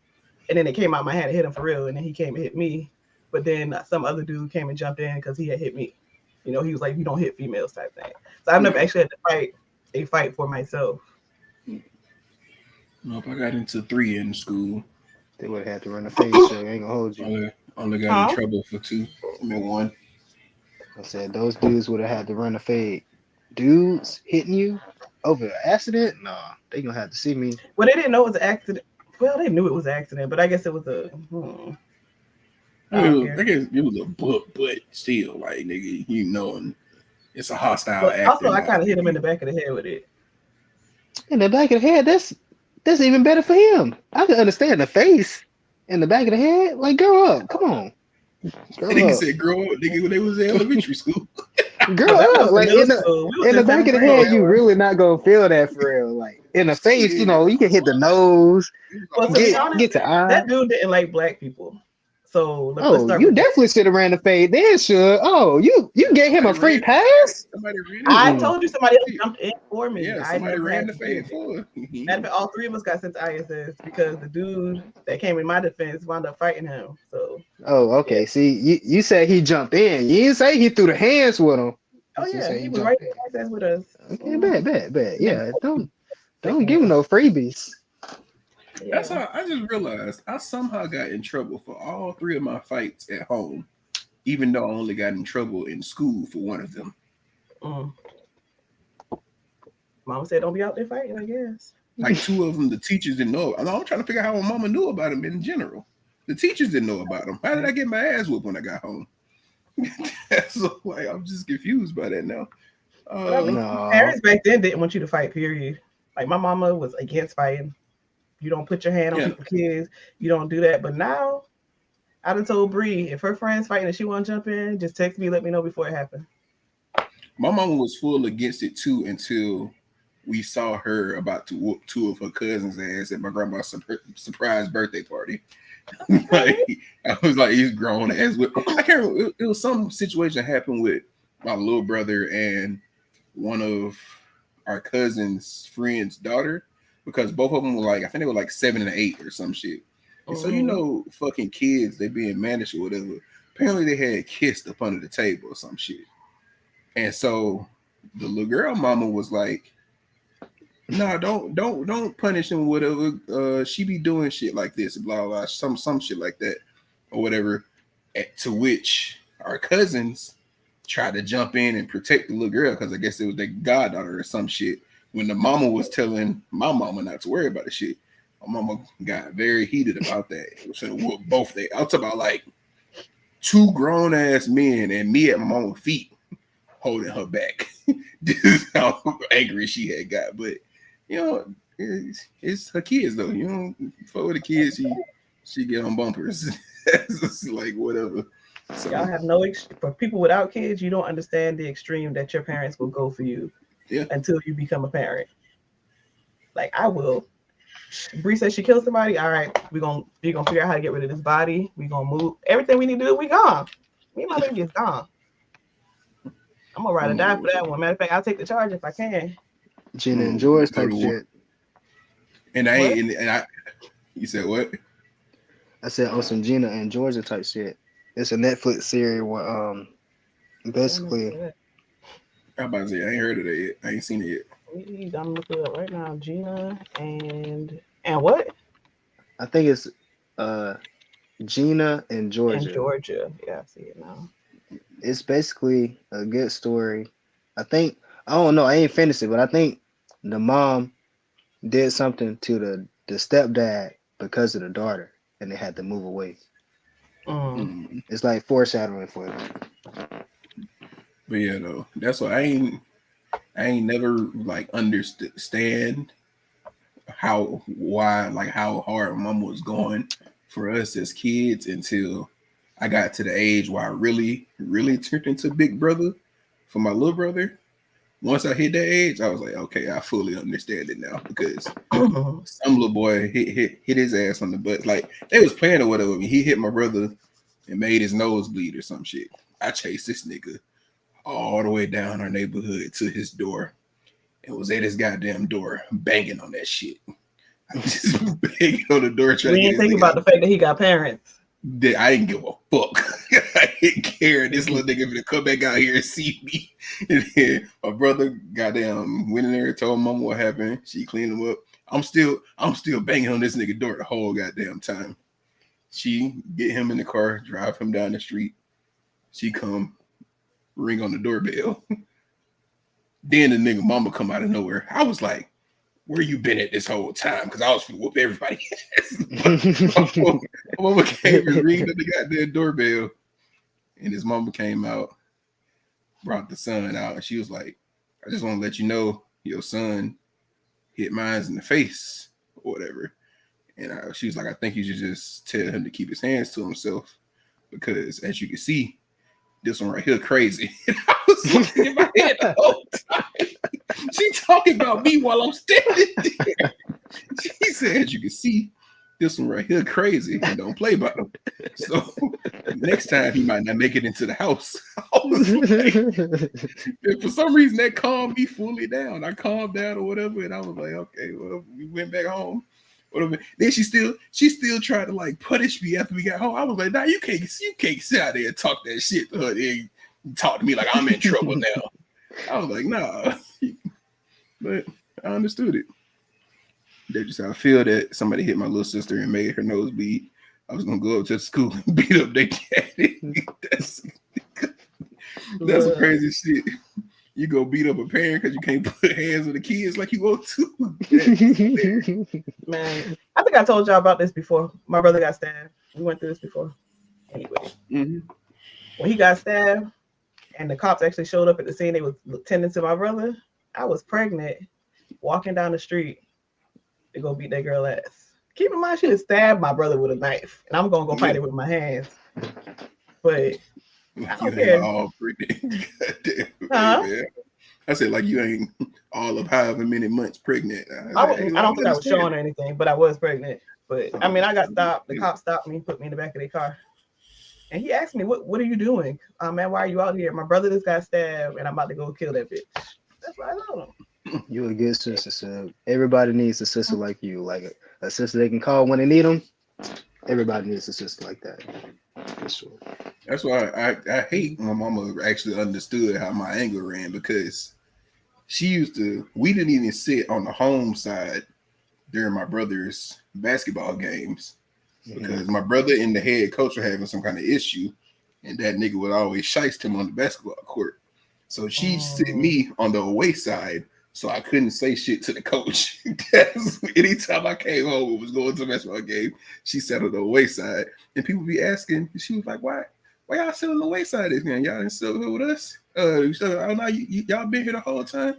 And then it came out my hand and hit him for real. And then he came and hit me. But then some other dude came and jumped in because he had hit me. You know, he was like, "You don't hit females," type thing. So I've never actually had to fight for myself. Nope, I got into 3 in school. They would have had to run the face, so I ain't gonna hold you. Only got in trouble for 2. I mean 1. I said those dudes would have had to run the fade. Dudes hitting you over an accident? Nah, they gonna have to see me. Well, they didn't know it was an accident. Well, they knew it was an accident, but I guess it was a. I guess it was a book, but still, like, nigga, you knowing it's a hostile act. Also, I kind of hit him in the back of the head with it. In the back of the head, that's even better for him. I can understand the face. In the back of the head, like, grow up. Come on. Nigga said grow up, nigga, when they was in elementary school. Grow up. Like, in the back of the head, you really not gonna feel that for real. Like, in the face, you know, you can hit the nose, Well, get the eye. That dude didn't like black people. So you definitely should have ran the fade. Then should. Oh, you gave him a free pass? I told you somebody else jumped in for me. Yeah, somebody ran the fade for. And all 3 of us got sent to ISS because the dude that came in my defense wound up fighting him. So. Oh, okay. Yeah. See, you said he jumped in. You didn't say he threw the hands with him. Oh yeah, he was right there with us. Okay, bet. Yeah, don't give him no freebies. Yeah. That's how I just realized I somehow got in trouble for all 3 of my fights at home, even though I only got in trouble in school for 1 of them. Mama said, "Don't be out there fighting." I guess. Like 2 of them, the teachers didn't know. I'm trying to figure out how my mama knew about them in general. The teachers didn't know about them. How did I get my ass whooped when I got home? So like, I'm just confused by that now. Parents back then didn't want you to fight. Period. Like my mama was against fighting. You don't put your hand on people's kids. You don't do that. But now, I done told Bree, if her friend's fighting and she want to jump in, just text me, let me know before it happens. My mama was full against it too until we saw her about to whoop 2 of her cousins' ass at my grandma's surprise birthday party. Like, I was like, he's grown ass. I can't remember. It was some situation happened with my little brother and one of our cousin's friend's daughter. Because both of them were like, I think they were like 7 and 8 or some shit. And so, you know, fucking kids, they being managed or whatever. Apparently they had kissed up under the table or some shit. And so the little girl mama was like, no, don't punish him, whatever. She be doing shit like this, blah, blah, some shit like that or whatever. To which our cousins tried to jump in and protect the little girl because I guess it was their goddaughter or some shit. When the mama was telling my mama not to worry about the shit, my mama got very heated about that. It was gonna whoop both they. I'm talking about like 2 grown ass men and me at my mama's feet holding her back. This is how angry she had got. But you know, it's her kids though. You know, for the kids, she get on bumpers. It's like whatever. So, y'all have no for people without kids, you don't understand the extreme that your parents will go for you. Yeah. Until you become a parent. Like I will. Bree says she killed somebody. All right, we're gonna figure out how to get rid of this body. We're gonna move everything we need to do. We gone. Me and my baby is gone. I'm gonna ride or die for that one. Matter of fact, I'll take the charge if I can. Gina and George type shit. And I you said what? I said some Gina and Georgia type shit. It's a Netflix series where basically. I'm about to say I ain't heard of it yet. I ain't seen it yet. I'm looking it up right now. Gina and what? I think it's Gina and Georgia. And Georgia. Yeah, I see it now. It's basically a good story. I don't know, I ain't finished it, but I think the mom did something to the stepdad because of the daughter. and they had to move away. Mm. It's like foreshadowing for them. But yeah, though, that's why I ain't never like understand how hard mama was going for us as kids until I got to the age where I really turned into big brother for my little brother. Once I hit that age, I was like, okay, I fully understand it now because some little boy hit his ass on the butt. Like they was playing or whatever. He hit my brother and made his nose bleed or some shit. I chased this nigga all the way down our neighborhood to his door and was at his goddamn door banging on that shit. I just banging on the door trying We to ain't get think about the fact that he got parents. I didn't give a fuck. I didn't care. This little nigga gonna come back out here and see me. And then my brother goddamn went in there and told mama what happened. She cleaned him up. I'm still banging on this nigga door the whole goddamn time. She get him in the car, drive him down the street. She come ring on the doorbell. Then the nigga mama come out of nowhere. I was like, where you been at this whole time? Because I was finna whoop everybody. My mama came and ringed on the goddamn doorbell. And his mama came out, brought the son out, and she was like, I just want to let you know your son hit mines in the face or whatever. And she was like, I think you should just tell him to keep his hands to himself because as you can see, this one right here crazy. And I was looking in my head the whole time. She talking about me while I'm standing there. She said, as you can see, this one right here crazy and don't play by him. So next time he might not make it into the house. I was like, and for some reason that calmed me fully down. I calmed down or whatever, and I was like, okay, well, we went back home. Whatever. Then she still tried to like punish me after we got home. I was like, nah, you can't sit out there and talk that shit to her and talk to me like I'm in trouble now. I was like, nah. But I understood it. That's just how I feel that somebody hit my little sister and made her nose bleed. I was gonna go up to the school and beat up their daddy. That's some crazy shit. You go beat up a parent because you can't put hands on the kids like you want to. Man, I think I told y'all about this before. My brother got stabbed. We went through this before. Anyway, when he got stabbed and the cops actually showed up at the scene, they was tending to my brother. I was pregnant, walking down the street to go beat that girl ass. Keep in mind, she just stabbed my brother with a knife, and I'm gonna go fight it with my hands. But I don't care. All pregnant. Huh? Man. I said, like, you ain't all of however many months pregnant. I don't think I was showing or anything, but I was pregnant. But I mean, I got stopped. The cop stopped me, put me in the back of their car. And he asked me, what are you doing? Man, why are you out here? My brother just got stabbed, and I'm about to go kill that bitch. That's what I told him. You a good sister, so everybody needs a sister like you. Like a sister they can call when they need them. Everybody needs a sister like that. For sure. That's why I hate my mama actually understood how my anger ran because we didn't even sit on the home side during my brother's basketball games because my brother and the head coach were having some kind of issue and that nigga would always shiest him on the basketball court. So she sit me on the away side so I couldn't say shit to the coach. Anytime I came home and was going to a basketball game, she sat on the away side and people be asking, she was like, why y'all sit on the away side this game? Y'all didn't sit here with us? I don't know, y'all been here the whole time?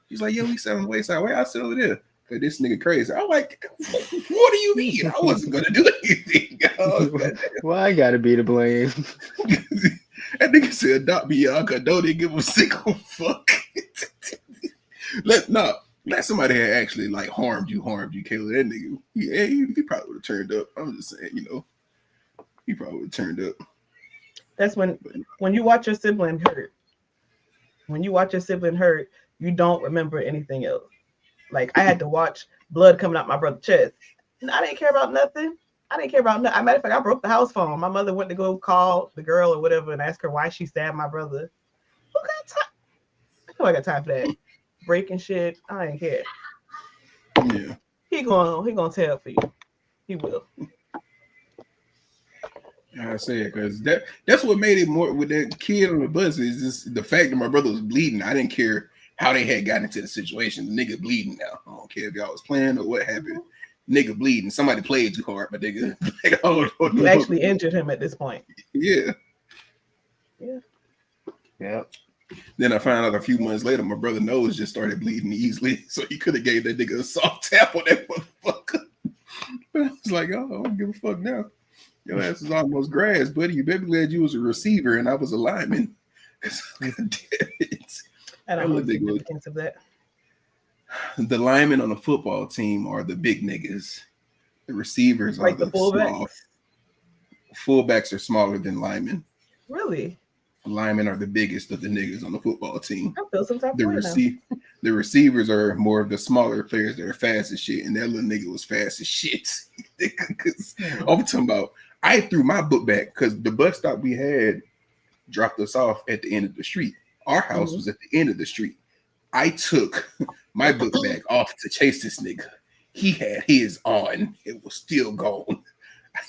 He's like, yeah, we sat on the away side. Why y'all sit over there? Cause this nigga crazy. I'm like, what do you mean? I wasn't gonna do anything. Well, I gotta be to blame. That nigga said, adopt me, y'all, cause don't even give a single fuck. Let somebody had actually like harmed you, Kayla. That nigga, he probably would have turned up. I'm just saying, he probably would have turned up. That's when you watch your sibling hurt. When you watch your sibling hurt, you don't remember anything else. Like I had to watch blood coming out my brother's chest. And I didn't care about nothing. As a matter of fact, I broke the house phone. My mother went to go call the girl or whatever and ask her why she stabbed my brother. Who got time? I know I got time for that. Breaking shit. I ain't care. Yeah. He gonna tell for you. He will. I say it because that's what made it more with that kid on the bus is just the fact that my brother was bleeding. I didn't care how they had gotten into the situation. The nigga bleeding now. I don't care if y'all was playing or what happened. nigga bleeding. Somebody played too hard, but nigga. Like, oh, You actually injured him at this point. Yeah. Yep. Then I found out a few months later, my brother nose just started bleeding easily, so he could have gave that nigga a soft tap on that motherfucker. But I was like, oh, I don't give a fuck now. Your ass is almost grass, buddy. You better be glad you was a receiver and I was a lineman. I don't know the significance of that. The linemen on the football team are the big niggas. The receivers Like are the fullbacks. small. Fullbacks are smaller than linemen. Really? Linemen are the biggest of the niggas on the football team. I feel some type of way now. The receivers are more of the smaller players that are fast as shit, and that little nigga was fast as shit. I'm talking about, I threw my book back because the bus stop we had dropped us off at the end of the street. Our house was at the end of the street. I took my book bag off to chase this nigga. He had his on. It was still gone.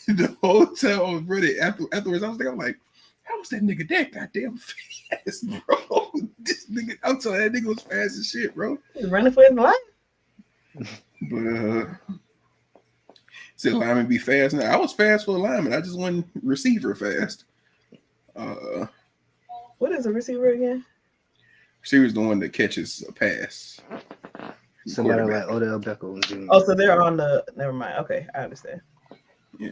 The whole time I was ready. Afterwards, I was like, how was that nigga that goddamn fast, bro? This nigga, I'm telling you, that nigga was fast as shit, bro. He's running for his life. But said lineman be fast. Now I was fast for a lineman. I just wasn't receiver fast. What is a receiver again? Receiver's the one that catches a pass. Somebody like Odell Beckham Jr. Oh, so they're on the. Never mind. Okay, I understand. Yeah.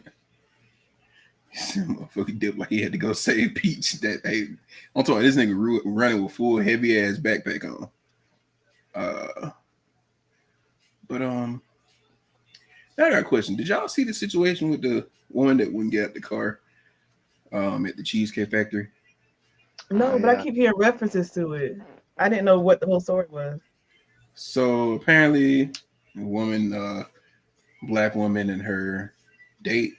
Motherfucker did like he had to go save Peach. That hey, I'm talking this nigga running with full heavy ass backpack on. But now I got a question. Did y'all see the situation with the woman that wouldn't get out the car at the Cheesecake Factory? No, but I keep hearing references to it. I didn't know what the whole story was. So apparently, a woman, black woman, and her date.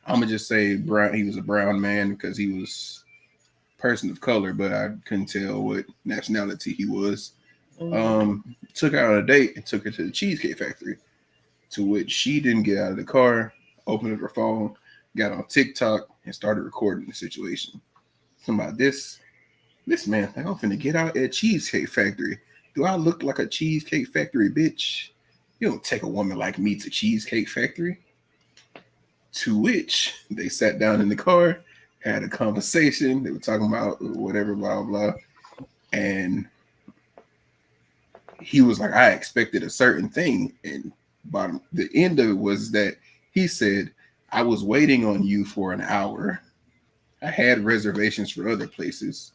I'm gonna just say brown. He was a brown man because he was a person of color, but I couldn't tell what nationality he was. Took her on a date and took her to the Cheesecake Factory, to which she didn't get out of the car, opened up her phone, got on TikTok, and started recording the situation. Somebody, this man, I'm finna get out at Cheesecake Factory. Do I look like a Cheesecake Factory bitch? You don't take a woman like me to Cheesecake Factory. To which they sat down in the car, had a conversation. They were talking about whatever, blah, blah. And he was like, I expected a certain thing. And bottom, the end of it was that he said, I was waiting on you for an hour. I had reservations for other places.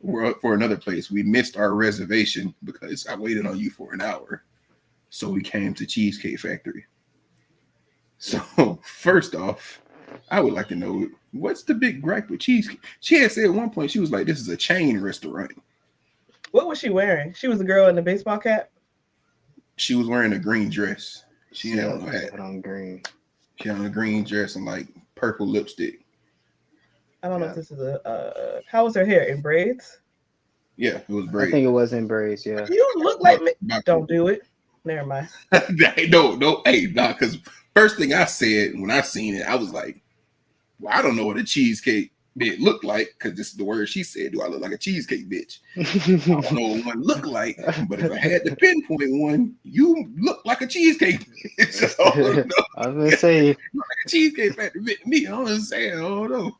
For another place. We missed our reservation because I waited on you for an hour. So we came to Cheesecake Factory. So first off, I would like to know, what's the big gripe with Cheesecake? She had said at one point, she was like, this is a chain restaurant. What was she wearing? She was the girl in the baseball cap? She was wearing a green dress. She had on a hat. Green. She had on a green dress and like purple lipstick. I don't know if this is a how was her hair? In braids? Yeah, it was braids. I think it was in braids, yeah. You don't look like me. Don't do it. Never mind. No, hey, nah, because first thing I said when I seen it, I was like, well, I don't know what a cheesecake bitch looked like, because this is the word she said. Do I look like a cheesecake bitch? I don't know what one looked like, but if I had to pinpoint one, you look like a cheesecake bitch. So, no, I was gonna say, like a cheesecake factory bitch. Me, I was saying, I don't know.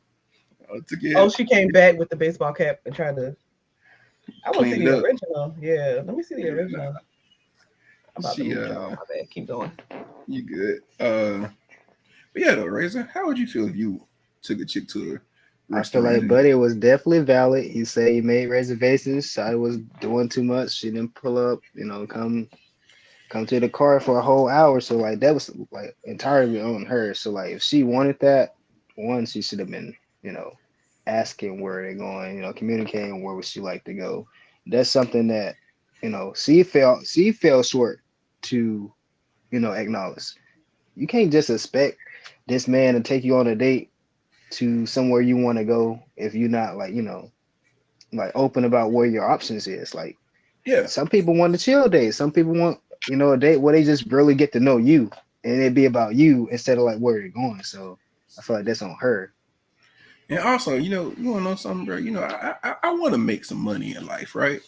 Oh, she came back with the baseball cap and tried to. I want to see the original. Yeah, let me see the original. I'm about to withdraw. My bad. Keep going. You good? But yeah, though, Razor, how would you feel if you took a chick to a restaurant? I feel like Buddy was definitely valid. He said he made reservations. I was doing too much. She didn't pull up. Come to the car for a whole hour. So like that was like entirely on her. So like if she wanted that, one, she should have been asking where they're going. Communicating where would she like to go. That's something that she fell short to acknowledge. You can't just expect this man to take you on a date to somewhere you want to go if you're not like open about where your options is. Like, yeah, some people want a chill date. Some people want a date where they just really get to know you and it be about you instead of like where you're going. So I feel like that's on her. And also, you want to know something, bro? I want to make some money in life, right?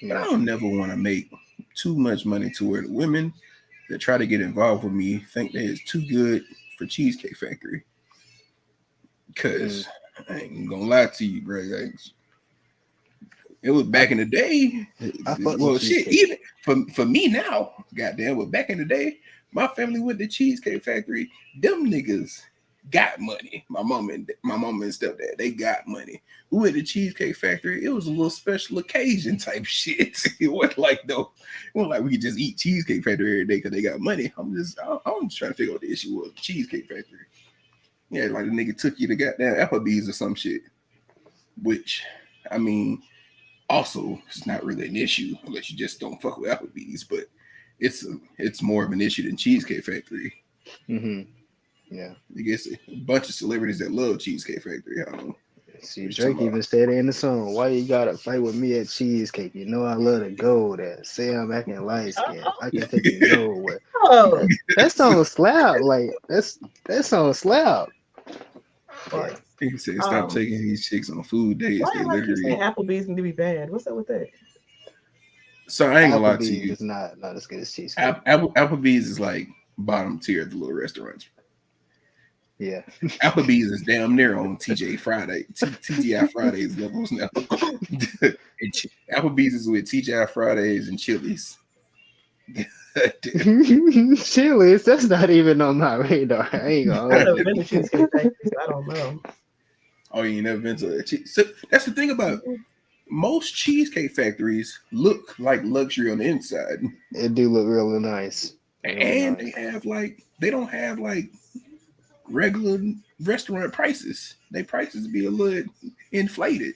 Yeah. But I don't never want to make too much money to where the women that try to get involved with me think that it's too good for Cheesecake Factory. Cause I ain't gonna lie to you, bro. It was back in the day. Well, shit, even for me now, goddamn. But back in the day, my family went to Cheesecake Factory. Them niggas got money. My mom and stepdad, they got money. We went to Cheesecake Factory. It was a little special occasion type shit. It wasn't like though. It wasn't like we could just eat Cheesecake Factory every day because they got money. I'm just trying to figure out what the issue was. Cheesecake Factory. Yeah, like the nigga took you to goddamn Applebee's or some shit. Which, I mean, also it's not really an issue unless you just don't fuck with Applebee's. But it's more of an issue than Cheesecake Factory. Mm-hmm. Yeah, I guess a bunch of celebrities that love Cheesecake Factory. I don't know. See, Drake even said it in the song, "Why you gotta fight with me at Cheesecake? You know I love to go there. Say I'm acting light skin. I can take it nowhere." Oh, That song slap. Like that song slap. He said, "Stop taking these chicks on food dates." Why They am I keep literally. saying Applebee's need to be banned? What's up with that? So I ain't gonna lie to Applebee's you. is not as good as Cheesecake. Applebee's is like bottom tier of the little restaurants. Yeah. Applebee's is damn near on TGI Fridays levels now. Applebee's is with TGI Fridays and Chili's. Chili's, that's not even on my radar. I ain't gonna. I've never been to Cheesecake Factory, so I don't know. Oh, you ain't never been to a so that's the thing about most Cheesecake Factories look like luxury on the inside. It do look really nice. And they have they don't have regular restaurant prices. Their prices be a little inflated,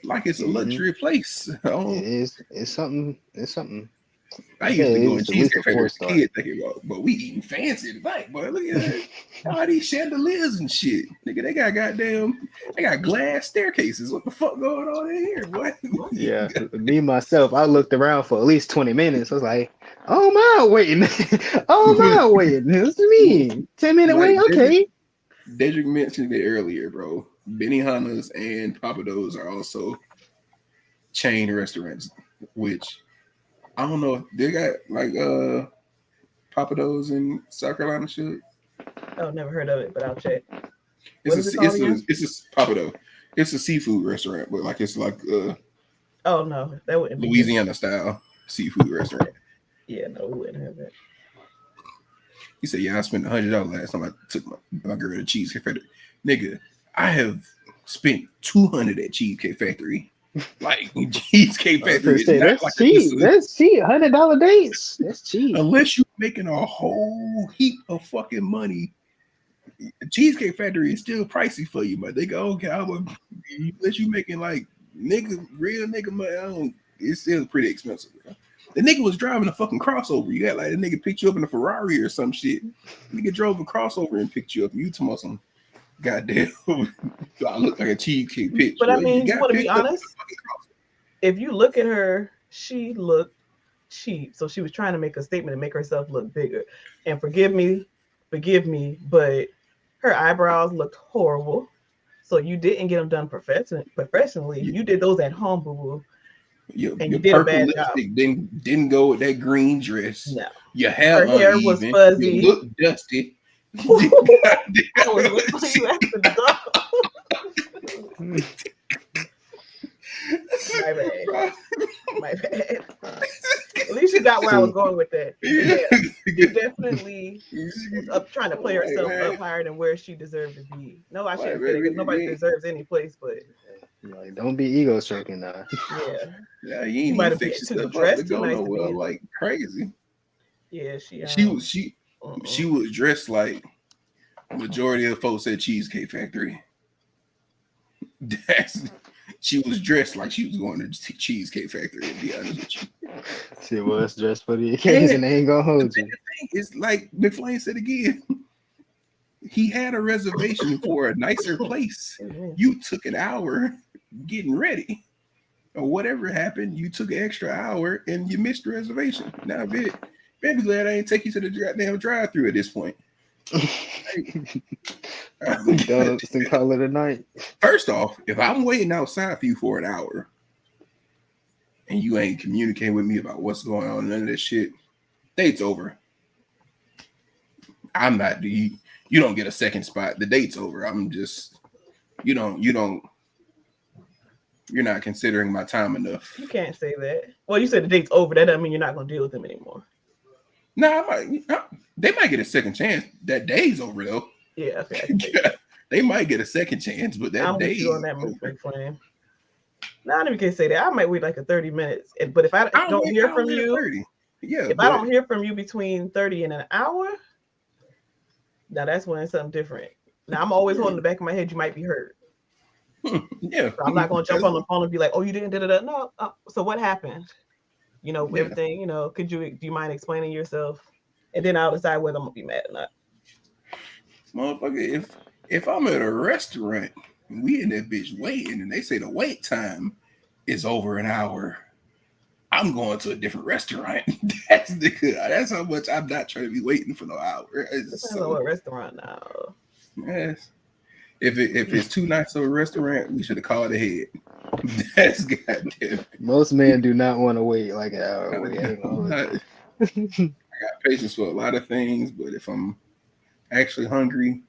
like it's a luxury place. It's something. I used to go to Cheesecake Factory as a kid thinking about, but we eating fancy tonight, boy. Look at that. All these chandeliers and shit. Nigga, they got glass staircases. What the fuck going on in here, boy? Yeah, me myself, I looked around for at least 20 minutes. I was like, oh my waiting. Oh my waiting. What's me? 10-minute wait, okay. Dedrick mentioned it earlier, bro. Benihana's and Pappadeaux are also chain restaurants, which I don't know if they got Pappadeaux in South Carolina shit. Oh, never heard of it, but I'll check. It's a Pappadeaux. It's a seafood restaurant, but it's oh no, that wouldn't be Louisiana style seafood restaurant. Yeah, no, we wouldn't have that. He said, "Yeah, I spent $100 last time I took my girl to Cheesecake Factory." Nigga, I have spent $200 at Cheesecake Factory. Like Cheesecake Factory is not that's cheap. That's cheap. $100 dates. That's cheap. Unless you're making a whole heap of fucking money, Cheesecake Factory is still pricey for you. But they go, okay, unless you making real nigga money, it's still pretty expensive. Bro. The nigga was driving a fucking crossover. You got the nigga picked you up in a Ferrari or some shit. Nigga drove a crossover and picked you up. You talking about some goddamn, I look like a cheesecake pitch. But I mean, you want to be honest? If you look at her, she looked cheap. So she was trying to make a statement and make herself look bigger. And forgive me, but her eyebrows looked horrible. So you didn't get them done professionally. You did those at home, boo-boo. Your purple lipstick didn't go with that green dress. No. Your hair was fuzzy. You look dusty. I was looking for you after the dog. My bad. At least you got where I was going with that. Yeah, you definitely up trying to play herself up higher than where she deserved to be. No, I shouldn't say that because nobody deserves any place, but don't be ego stroking now. Yeah, you ain't might have fixed the dress to go nowhere like crazy. Yeah, she was dressed like majority of the folks at Cheesecake Factory. She was dressed like she was going to Cheesecake Factory, to be honest with you. She was dressed for the occasion. They ain't gonna hold you. It's like McFlane said again. He had a reservation for a nicer place. You took an hour getting ready. Or whatever happened, you took an extra hour and you missed the reservation. Now, baby, glad I ain't take you to the goddamn drive-through at this point. McDonald's and call it a night. First off, if I'm waiting outside for you for an hour and you ain't communicating with me about what's going on, none of that shit, date's over. I'm not. You don't get a second spot. The date's over. I'm just. You don't. You're not considering my time enough. You can't say that. Well, you said the date's over. That doesn't mean you're not going to deal with them anymore. No, they might get a second chance. That day's over though. Yeah, okay. They might get a second chance, but that day on that movement flame. No, I don't even say that. I might wait like 30 minutes. But if I don't hear from you, 30. Yeah. If I don't hear from you between 30 and an hour, now that's when it's something different. Now I'm always holding the back of my head. You might be hurt. Yeah. So I'm not going to jump on the phone and be like, "Oh, you didn't da da da." No. So what happened? Everything. Do you mind explaining yourself? And then I'll decide whether I'm gonna be mad or not. Motherfucker, if I'm at a restaurant and we in that bitch waiting and they say the wait time is over an hour, I'm going to a different restaurant. That's how much I'm not trying to be waiting for no hour. Depends on what restaurant now. Yes. If it's too nice of a restaurant, we should have called ahead. That's goddamn. Most men do not want to wait like an hour. I got patience for a lot of things, but if I'm actually hungry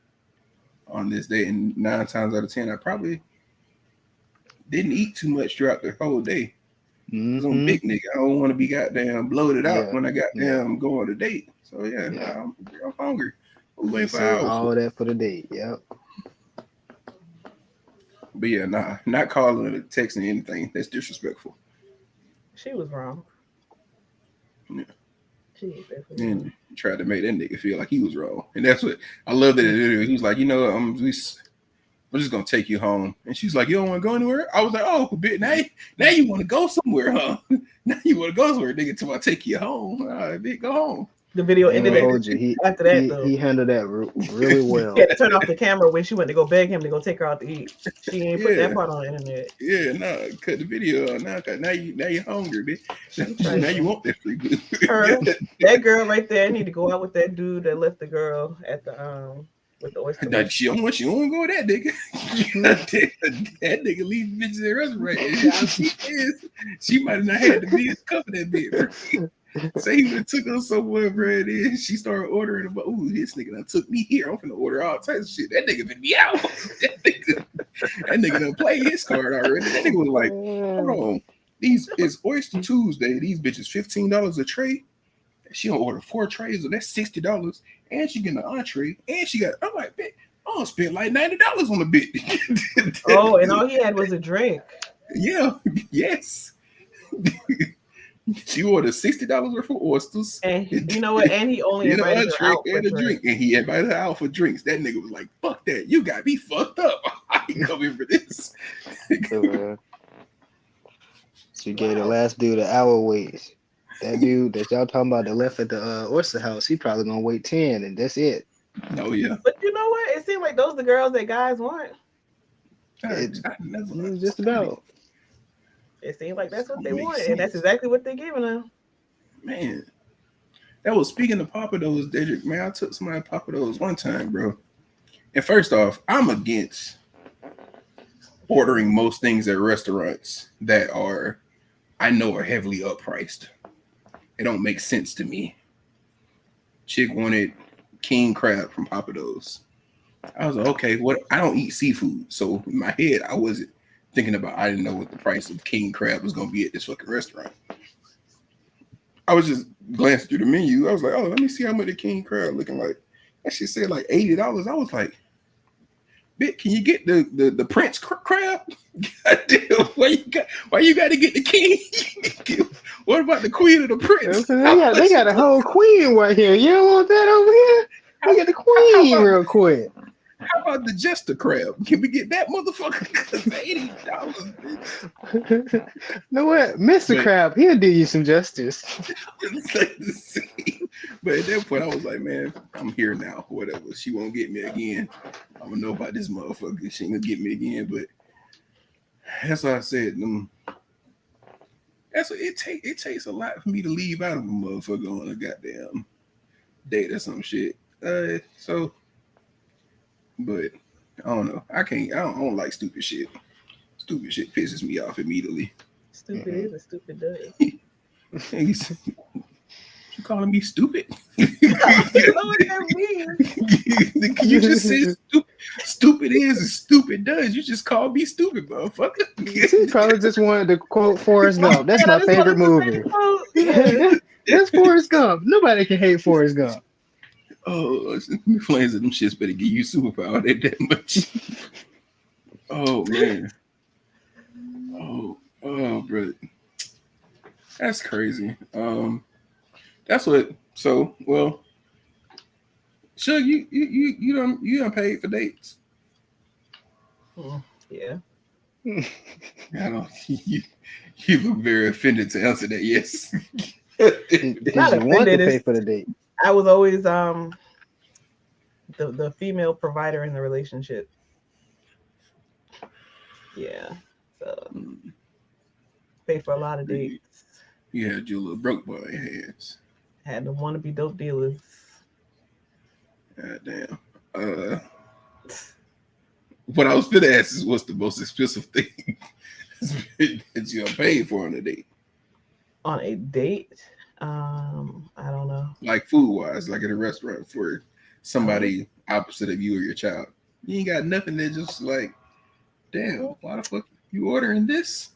on this day, and 9 times out of 10, I probably didn't eat too much throughout the whole day. I'm a big nigga. I don't want to be goddamn bloated out when I goddamn go on a date. So I'm hungry. I'm waiting for hours. All that for the date. Yep. But yeah, not calling or texting anything. That's disrespectful. She was wrong. Yeah. She was definitely wrong. Tried to make that nigga feel like he was wrong. And that's what I love that he was like, I'm just gonna take you home. And she's like, you don't want to go anywhere? I was like, oh, bitch, now you want to go somewhere, huh? Now you want to go somewhere, nigga, till I take you home. All right, bitch, go home. The video ended after that, though. He handled that really well. He had to turn off the camera when she went to go beg him to go take her out to eat. She ain't put that part on the internet. Yeah, cut the video out. Now you're hungry, bitch. Now you want that free food. That girl right there need to go out with that dude that left the girl at the with the oyster. She don't want to go with that nigga. That nigga leave bitches at the restaurant. She might have not had to be cover that bitch. Say he would have took her somewhere, bro. Then she started ordering about, ooh, this nigga done took me here. I'm finna order all types of shit. That nigga been me out. that nigga done played his card already. That nigga was like, hold on. It's Oyster Tuesday. These bitches $15 a tray. She gonna order 4 trays, so that's $60. And she getting an entree. And she got, I'm like, bitch, I don't spend like $90 on a bit. Oh, and all he had was a drink. Yeah, yes. She ordered $60 worth of oysters. And you know what? And he only invited her out for a drink. And he invited her out for drinks. That nigga was like, fuck that. You got me fucked up. I ain't coming for this. She gave the last dude an hour wait. That dude that y'all talking about that left at the oyster house, he probably gonna wait 10 and that's it. Oh yeah. But you know what? It seems like those are the girls that guys want. It's just about. It seems like that's what they want, and that's exactly what they're giving them. Man, that was speaking of Pappadeaux, Dedrick. Man, I took somebody to Pappadeaux one time, bro. And first off, I'm against ordering most things at restaurants that I know are heavily uppriced. It don't make sense to me. Chick wanted king crab from Pappadeaux. I was like, okay, what? I don't eat seafood, so in my head, I wasn't thinking about. I didn't know what the price of king crab was gonna be at this fucking restaurant. I was just glancing through the menu. I was like, oh, let me see how much the king crab looking like. That shit said like $80. I was like, bitch, can you get the Prince crab? Goddamn, why you got to get the king? What about the queen of the prince? They got a whole queen right here. You don't want that over here? Look at the queen real quick. How about the Jester crab? Can we get that motherfucker? $80. You know what? Mr. Crab, he'll do you some justice. But at that point, I was like, man, I'm here now. Whatever. She won't get me again. I don't know about this motherfucker. She ain't gonna get me again. But that's why I said, that's what it takes a lot for me to leave out of a motherfucker on a goddamn date or some shit. But I don't know. I don't like stupid shit. Stupid shit pisses me off immediately. Stupid is a stupid does. You calling me stupid? I don't know what that means. You just said stupid is and stupid does. You just called me stupid, motherfucker. He probably just wanted to quote Forrest Gump. That's Yeah, my I just wanted favorite to say movie. quote. Yeah. That's Forrest Gump. Nobody can hate Forrest Gump. Oh, flames of them shits better give you superpower. They that much. Oh man. Oh, bro. That's crazy. That's what. So, well, Suge, you done paid for dates. Yeah. I don't. You look very offended to answer that. Yes. Did you Not want to offended, pay it's- for the date? I was always the female provider in the relationship. Yeah. So pay for a lot of dates. You had your little broke boy hands. Had to want to be dope dealers. God damn. What I was gonna ask is what's the most expensive thing that you paid for on a date? On a date? I don't know. Like food wise, like at a restaurant for somebody opposite of you or your child. You ain't got nothing that just like, damn, why the fuck you ordering this?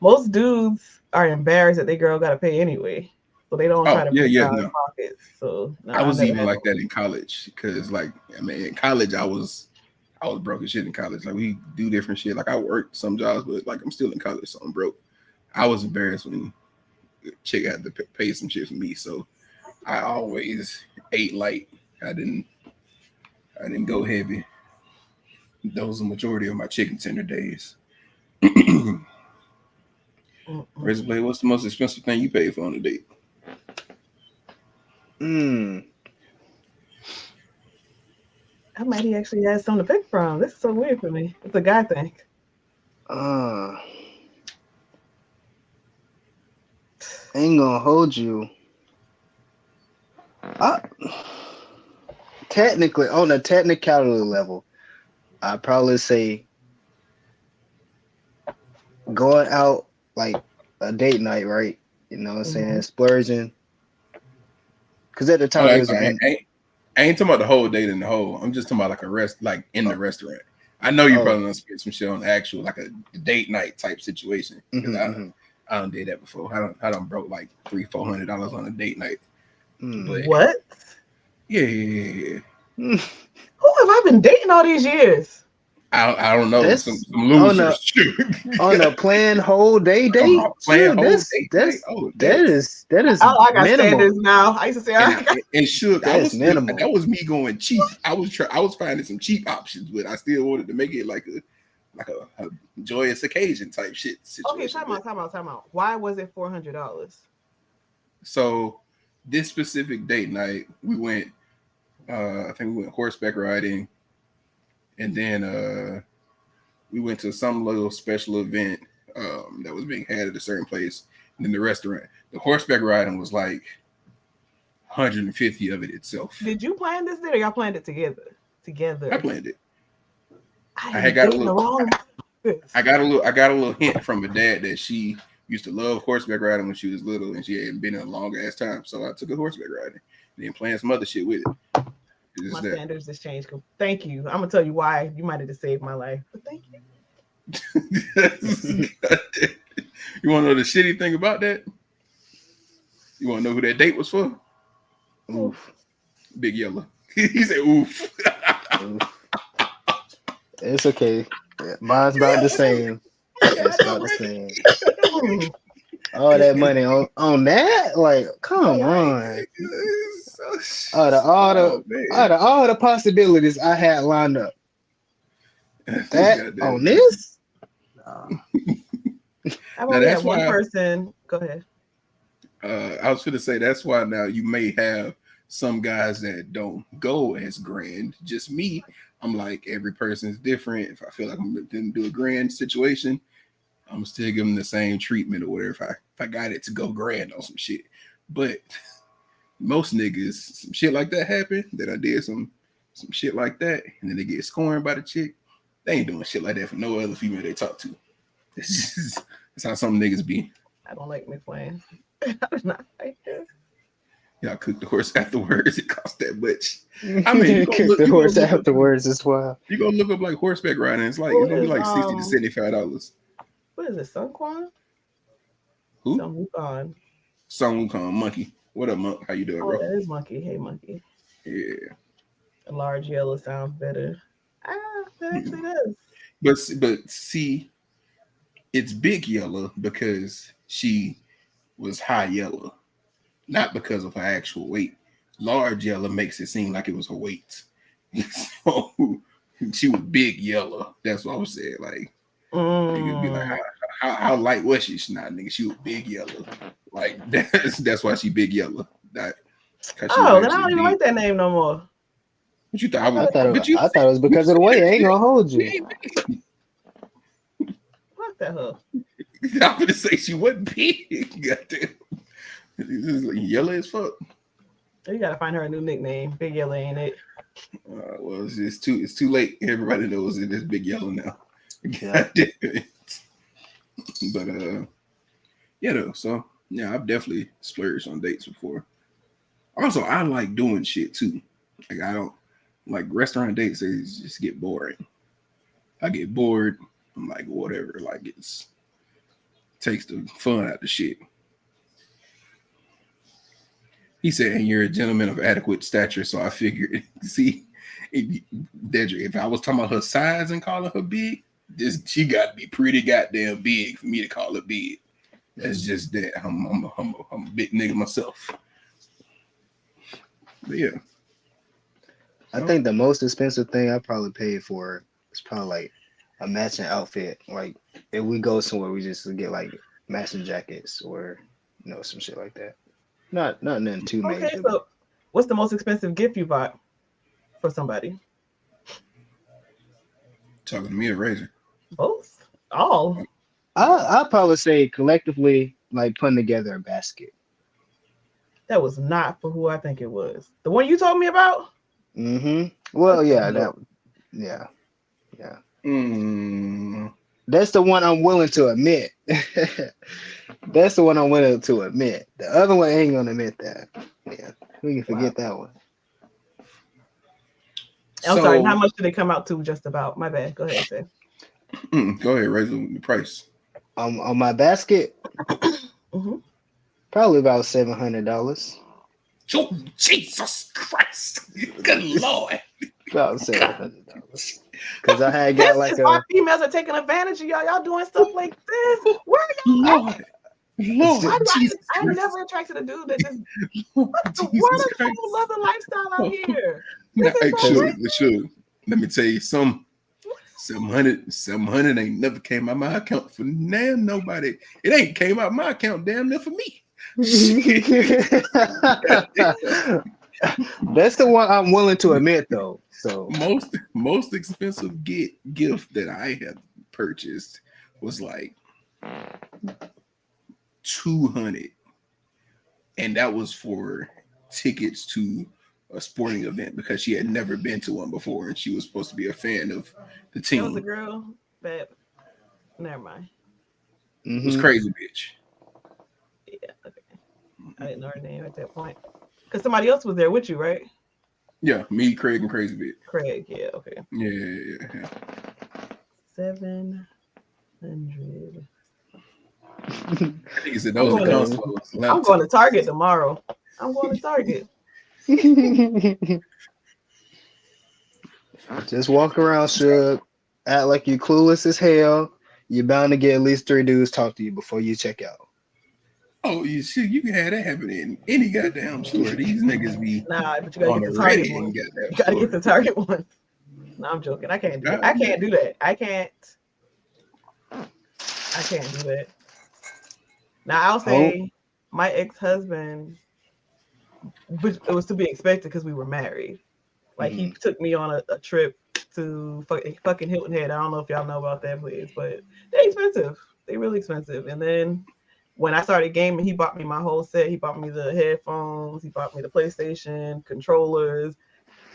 Most dudes are embarrassed that their girl got to pay anyway, so they don't try to break out of pockets. So no, I was even like that in college because, like, I mean, in college I was broke as shit in college. Like we do different shit. Like I worked some jobs, but like I'm still in college, so I'm broke. I was embarrassed when the chick had to pay some shit for me, so I always ate light. I didn't go heavy. Those are the majority of my chicken tender days. Razor Blade, what's the most expensive thing you paid for on a date? I might he actually has something to pick from. This is so weird for me. It's a guy thing. Ain't gonna hold you. Technically, on a technicality level, I'd probably say going out like a date night, right? You know what I'm saying? Splurging. Because at the time, I ain't talking about the whole date in the whole. I'm just talking about like in the restaurant. I know you probably done spent some shit on the actual like a date night type situation. I done did that before. I done broke like $300-$400 on a date night. But, what? Yeah. Who have I been dating all these years? I don't know. That's some losers. On a planned whole day date. That is I got minimal. standards now. I used to say, and shook. Minimal. That was me going cheap. I was finding some cheap options, but I still wanted to make it like a joyous occasion type shit situation. Okay, time out. Why was it $400? So this specific date night, we went. I think we went horseback riding, and then we went to some little special event that was being had at a certain place. And then the restaurant, the horseback riding was like 150 of it itself. Did you plan this date or y'all planned it together? I planned it. I got a little hint from her dad that she used to love horseback riding when she was little, and she hadn't been in a long ass time. So I took her horseback riding, and then planned some other shit with it. My standards just changed. Thank you. I'm gonna tell you why. You might have just saved my life, but thank you. You want to know the shitty thing about that? You want to know who that date was for? Oof. Big Yellow. He said, "Oof." It's okay. Mine's about the same. It's about the same. All that money on that? Like, come on. Out of all the possibilities I had lined up, that on this? I've only had one person. Go ahead. I was going to say that's why now you may have some guys that don't go as grand. Just me, I'm like every person's different. If I feel like I'm going to do a grand situation, I'm still give them the same treatment or whatever. If I got it to go grand on some shit, but most niggas, some shit like that happen. That I did some shit like that, and then they get scorned by the chick. They ain't doing shit like that for no other female they talk to. That's how some niggas be. I don't like me playing. I do not like it. Y'all cook the horse afterwards. It costs that much. I mean, you Kick the horse afterwards as well. You gonna look up like horseback riding. It's like Who it's gonna be is, like $60 to $75. What is it, Sun Quan? Who? Sun Wukong. Song Wukong, Monkey. What up, Monk? How you doing, Oh, bro? that is Monkey. Hey, Monkey. Yeah. A large yellow sounds better. That actually does. But see, it's big yellow because she was high yellow, not because of her actual weight. Large yellow makes it seem like it was her weight. So she was big yellow. That's what I was saying. Like, niggas be like, how light was she? She's not, nigga. She was big yellow. Like that's why she big yellow. Then I don't even like that name no more. What you thought? I thought it was because of the weight. I ain't gonna hold you. Fuck that hoe. I'm gonna say she wasn't big. Goddamn. This is like yellow as fuck. You gotta find her a new nickname. Big Yellow, ain't it? Well, it's too late. Everybody knows it is Big Yellow now. Yeah. God damn it. But yeah, though. So yeah, I've definitely splurged on dates before. Also, I like doing shit too. Like I don't like restaurant dates. They just get boring. I get bored. I'm like whatever. Like takes the fun out of the shit. He said, and you're a gentleman of adequate stature, so I figured, see, Dedrick, if I was talking about her size and calling her big, she got to be pretty goddamn big for me to call her big. That's just that. I'm a big nigga myself. But yeah. I think the most expensive thing I probably paid for is probably like a matching outfit. Like if we go somewhere, we just get like matching jackets or some shit like that. Not nothing too major. Okay, so what's the most expensive gift you bought for somebody? Talking to me or Razor? Both. All. I'll probably say collectively, like putting together a basket. That was not for who I think it was. The one you told me about? Mm-hmm. Well, yeah, yeah. That's the one I'm willing to admit. That's the one I'm willing to admit. The other one ain't gonna admit that. Yeah, we can forget that one. I'm sorry. How much did it come out to? Just about. My bad. Go ahead, say. Go ahead, Razor. The price. On my basket, probably about $700. Oh, Jesus Christ! Good Lord! About $700. Because I had got like our females are taking advantage of y'all. Y'all doing stuff like this. Where are y'all at? Lord, I'm never attracted to a dude that just what the wonderful loving lifestyle out here. Sure. Let me tell you some 700 ain't never came out my account for damn nobody. It ain't came out my account damn near for me. That's the one I'm willing to admit though. So most expensive gift that I have purchased was like $200, and that was for tickets to a sporting event because she had never been to one before, and she was supposed to be a fan of the team. That was a girl, but never mind. It was crazy, bitch. Yeah, okay. I didn't know her name at that point because somebody else was there with you, right? Yeah, me, Craig, and Crazy Bitch. Craig, yeah, okay. Yeah. 700. He said those are consoles. I'm going to Target tomorrow. I'm going to Target. Just walk around, Shug. Act like you clueless as hell. You're bound to get at least 3 dudes talk to you before you check out. Oh, you can have that happen in any goddamn store. These niggas be but you gotta get the Target one. You gotta get the Target one. No, I'm joking. I can't do that. I can't do that. I can't do that. Now I'll say my ex-husband, but it was to be expected because we were married. Like he took me on a trip to fucking Hilton Head. I don't know if y'all know about that place, but they're expensive. They're really expensive. And then when I started gaming, he bought me my whole set. He bought me the headphones. He bought me the PlayStation controllers.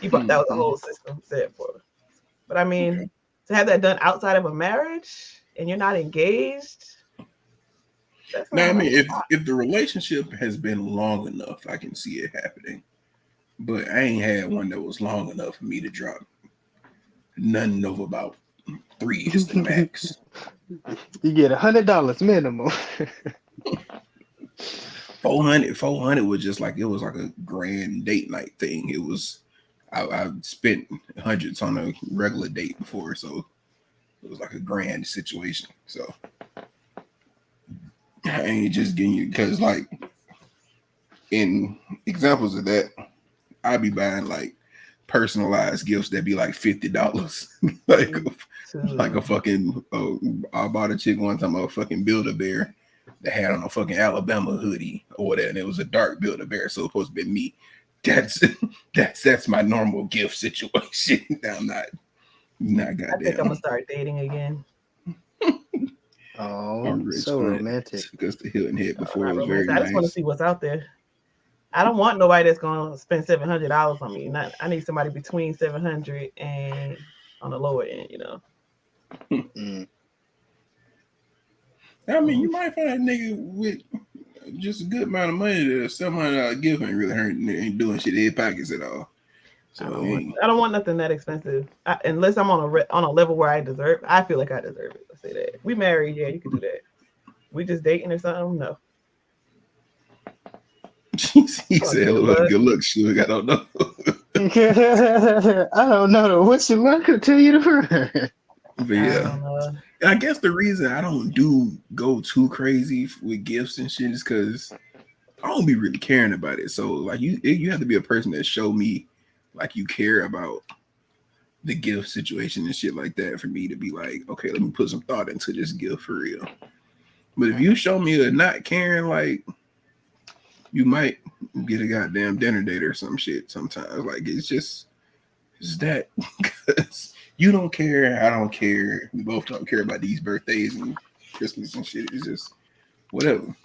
That was a whole system set for us. But I mean, to have that done outside of a marriage and you're not engaged. That's Now, I not mean, if the relationship has been long enough, I can see it happening. But I ain't had one that was long enough for me to drop nothing over about 3 is the max. You get $100 minimum. 400 was just like, it was like a grand date night thing. It was, I spent hundreds on a regular date before, so it was like a grand situation. So I ain't just getting you, because like in examples of that, I be buying like personalized gifts that be like $50. like a fucking I bought a chick one time a fucking Build-A-Bear that had on a fucking Alabama hoodie or whatever, and it was a dark Build-A-Bear, so it's supposed to be me. That's my normal gift situation. I'm not goddamn. I think I'm gonna start dating again. Oh, so romantic. Took us to Hilton Head before. It was romantic. very I just want to see what's out there. I don't want nobody that's gonna spend $700 on me. I need somebody between $700 and on the lower end, you know. I mean, you might find a nigga with just a good amount of money that $700 gift ain't really hurting, ain't doing shit in his pockets at all. So I don't want nothing that expensive, unless I'm on a level where I feel like I deserve it. Let's say that. We married, yeah, you can do that. We just dating or something, no. he said, "Good luck, Suge. I don't know." I don't know. What's your luck? I'll tell you the first. But yeah, I guess the reason I don't go too crazy with gifts and shit is because I don't be really caring about it. So like you have to be a person that show me like you care about the gift situation and shit like that for me to be like, okay, let me put some thought into this gift for real. But if you show me a not caring, like, you might get a goddamn dinner date or some shit sometimes. Like, it's that, because you don't care, I don't care, we both don't care about these birthdays and Christmas and shit. It's just whatever.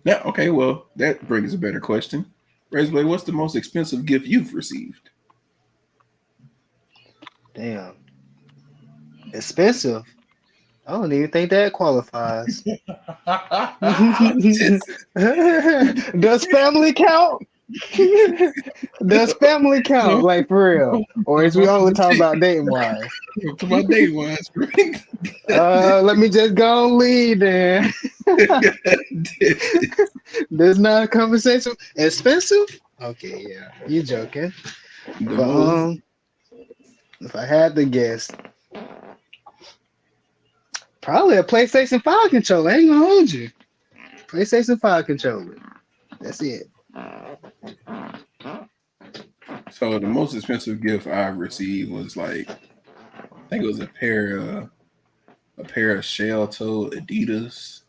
Now, okay, well, that brings a better question. Razorblade, what's the most expensive gift you've received? Damn. Expensive? I don't even think that qualifies. Does family count? Does family count? Like, for real? Or is we only talking about dating wise? About dating wise, let me just go and lead then. There's not a conversation. Expensive? Okay, yeah. You joking. But, if I had to guess, probably a PlayStation 5 controller. I ain't gonna hold you. PlayStation 5 controller. That's it. So the most expensive gift I received was like, I think it was a pair of shell-toe Adidas.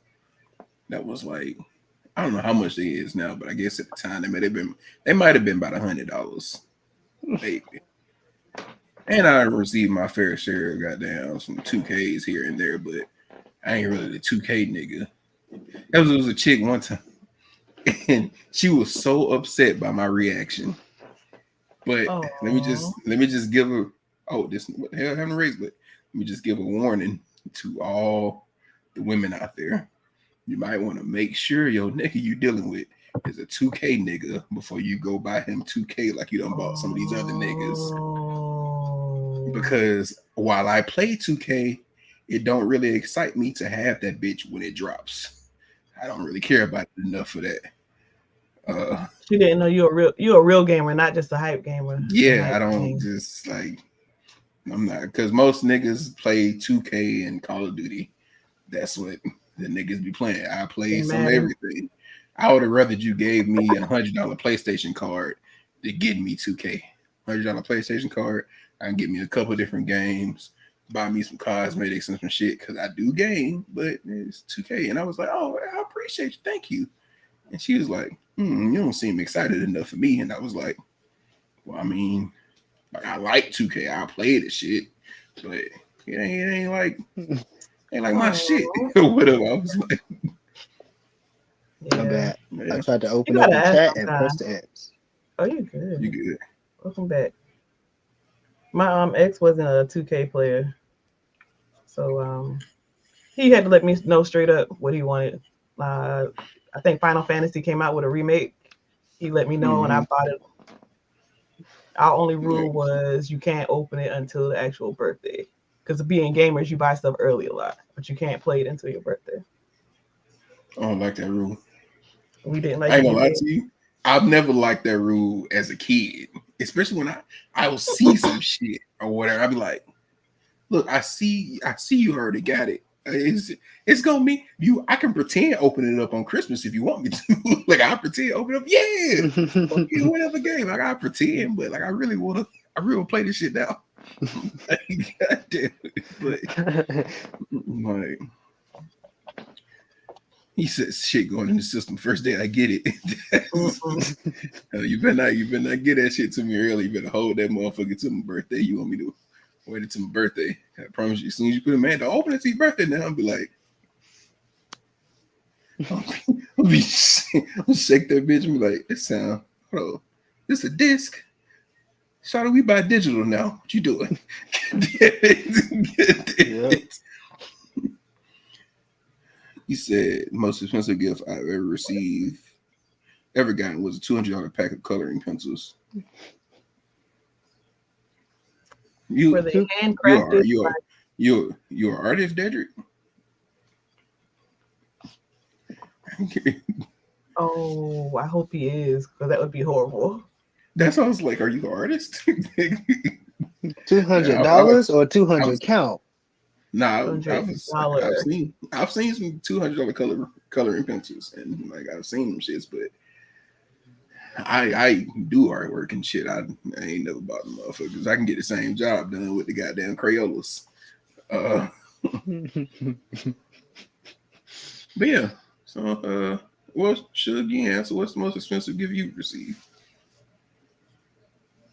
That was like, I don't know how much they is now, but I guess at the time they might have been about $100, maybe. And I received my fair share of goddamn some 2Ks here and there, but I ain't really the 2K nigga. There was a chick one time, and she was so upset by my reaction. But let me just give her, what the hell having a race? But let me just give a warning to all the women out there. You might want to make sure your nigga you dealing with is a 2K nigga before you go buy him 2K like you done bought some of these other niggas. Because while I play 2K, it don't really excite me to have that bitch when it drops. I don't really care about it enough for that. She didn't know you're a real gamer, not just a hype gamer. Yeah, I don't just like, I'm not, because most niggas play 2K and Call of Duty. That's what the niggas be playing. I play some everything. I would have rather you gave me $100 PlayStation card to get me 2K. $100 PlayStation card. I can get me a couple different games, buy me some cosmetics and some shit, because I do game, but it's 2K. And I was like, oh, I appreciate you. Thank you. And she was like, you don't seem excited enough for me. And I was like, well, I mean, like, I like 2K. I play the shit, but it ain't like my shit or whatever. I was like, my bad. I tried to open up the chat and press the apps. Oh, you good? You good? Welcome back. My ex wasn't a 2K player, So he had to let me know straight up what he wanted. I think Final Fantasy came out with a remake. He let me know, and I bought it. Our only rule was you can't open it until the actual birthday. Because being gamers, you buy stuff early a lot, but you can't play it until your birthday. I don't like that rule. We didn't like. I ain't gonna lie to you. I've never liked that rule as a kid, especially when I will see some shit or whatever. I'll be like, look, I see you already got it. It's gonna be you. I can pretend open it up on Christmas if you want me to. Like I pretend open up, yeah, whatever game. Like I pretend, but like I really want to play this shit now. God damn it. But like he said shit going in the system first day. I get it. You better not get that shit to me early. You better hold that motherfucker to my birthday. You want me to wait until my birthday? I promise you, as soon as you put a man to open it to your birthday, now I'll be like, I'll shake that bitch and be like, this sound, hold on, this a disc. Shawty, we buy digital now. What you doing? Yep. He said most expensive gift I've ever gotten was a $200 pack of coloring pencils. For the handcrafted. You're an artist, Dedrick? Oh, I hope he is, because that would be horrible. That sounds like, are you an artist? $200 or 200 count? Nah, I've seen some $200 coloring pencils, and like I've seen them shits, but I do artwork and shit. I ain't never bought them motherfuckers. I can get the same job done with the goddamn Crayolas. But yeah, so well, should you answer? What's the most expensive gift you've received?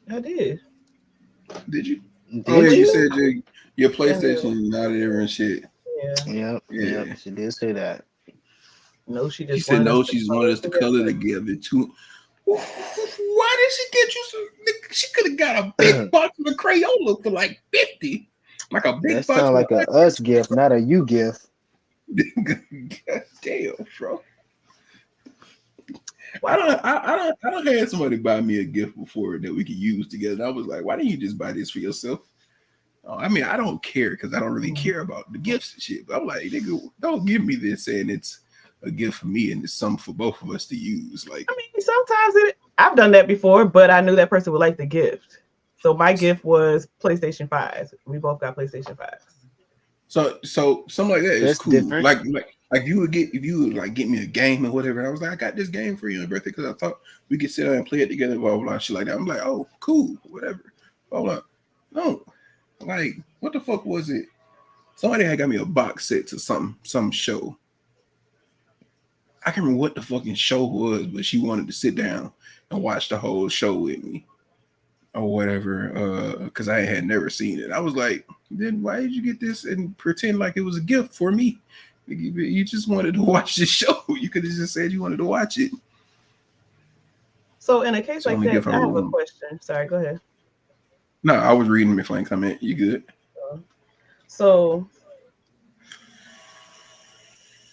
I did. Did you? You said your PlayStation out of there and shit. Yeah. Yep. She did say that. No, she just. She said no. She wanted us to color together too. Why did she get you some? She could have got a big box of Crayola for like 50. Like a big box. That sounds like a us gift, not a you gift. God damn, bro. I don't had somebody buy me a gift before that we could use together. And I was like, why didn't you just buy this for yourself? I mean, I don't care because I don't really care about the gifts and shit. But I'm like, nigga, don't give me this saying it's a gift for me and it's something for both of us to use. Like, I mean, sometimes I've done that before, but I knew that person would like the gift. So my gift was PlayStation 5s. We both got PlayStation 5s. So something like that is cool. Different. Like you would get me a game or whatever. And I was like, I got this game for you on your birthday because I thought we could sit down and play it together, blah, blah, blah, shit like that. I'm like, oh, cool, whatever. Blah, blah. No, like, what the fuck was it? Somebody had got me a box set to some show. I can't remember what the fucking show was, but she wanted to sit down and watch the whole show with me or whatever, because I had never seen it. I was like, then why did you get this and pretend like it was a gift for me? You just wanted to watch the show. You could have just said you wanted to watch it. So in a case like that, I have a question. Sorry, go ahead. No, I was reading Miss Lane comment. You good? So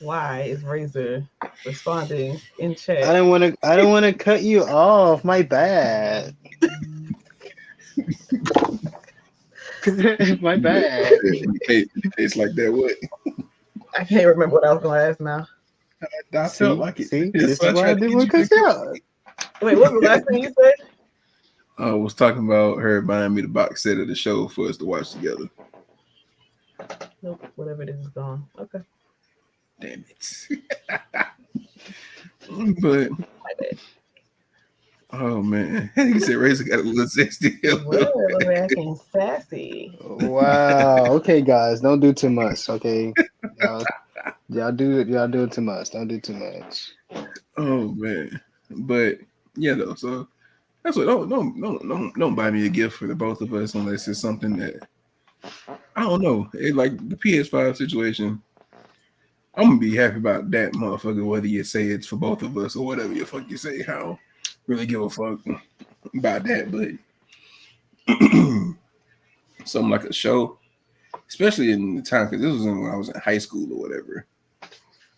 why is Razor responding in chat? I don't want to cut you off. My bad. My bad. It's like that. What? I can't remember what I was going to ask now. I felt like it. See, this is why I didn't want to cut you out. Wait, what was the last thing you said? I was talking about her buying me the box set of the show for us to watch together. Nope, whatever it is gone. Okay. Damn it. But oh man, he said Razor got a little sexy. Well, we're acting sassy. Wow. Okay, guys, don't do too much. Okay, y'all do it too much. Don't do too much. Oh man, but yeah, though. So that's what. Don't buy me a gift for the both of us unless it's something that I don't know. It like the PS5 situation. I'm gonna be happy about that motherfucker, whether you say it's for both of us or whatever you fuck you say. I don't really give a fuck about that, but something like a show, especially in the time, because this was when I was in high school or whatever.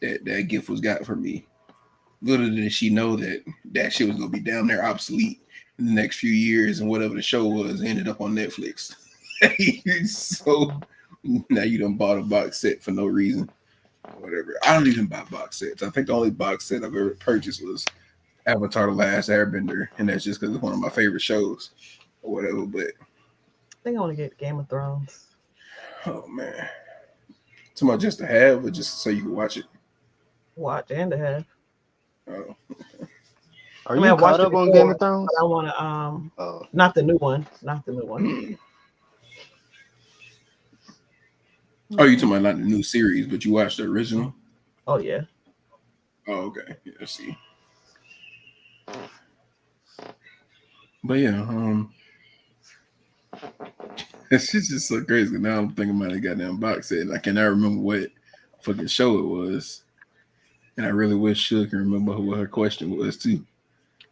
That gift was got for me. Little did she know that shit was gonna be down there obsolete in the next few years, and whatever the show was ended up on Netflix. So now you done bought a box set for no reason. Whatever. I don't even buy box sets. I think the only box set I've ever purchased was Avatar: The Last Airbender, and that's just because it's one of my favorite shows or whatever. But I think I want to get Game of Thrones. oh man, somebody just to have, or just so you can watch it. Watch and to have. Oh, Are I mean, you I've caught watched it up on before, Game of Thrones? But I want to Oh, not the new one. Not the new one. oh, you talking about not the new series, but you watched the original? Oh yeah. Oh, okay. Yeah, I see. But yeah, it's just so crazy. Now I'm thinking about the goddamn box set, and I cannot remember what fucking show it was. And I really wish Suge can remember what her question was too.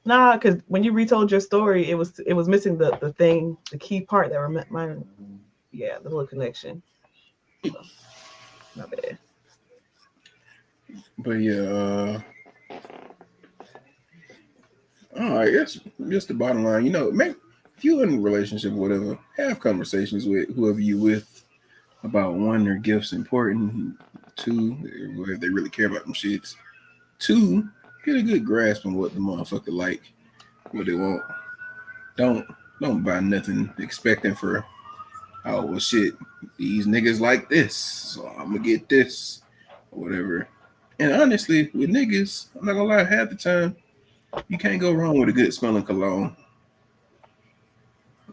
Nah, because when you retold your story, it was missing the thing, the key part that reminded the little connection. So, not bad. But yeah, I guess just the bottom line, if you're in a relationship or whatever, have conversations with whoever you with about one, their gifts important. Two, if they really care about them shits. Two, get a good grasp on what the motherfucker like, what they want. Don't buy nothing expecting for, oh well shit, these niggas like this, so I'm gonna get this or whatever. And honestly, with niggas, I'm not gonna lie, half the time you can't go wrong with a good smelling cologne.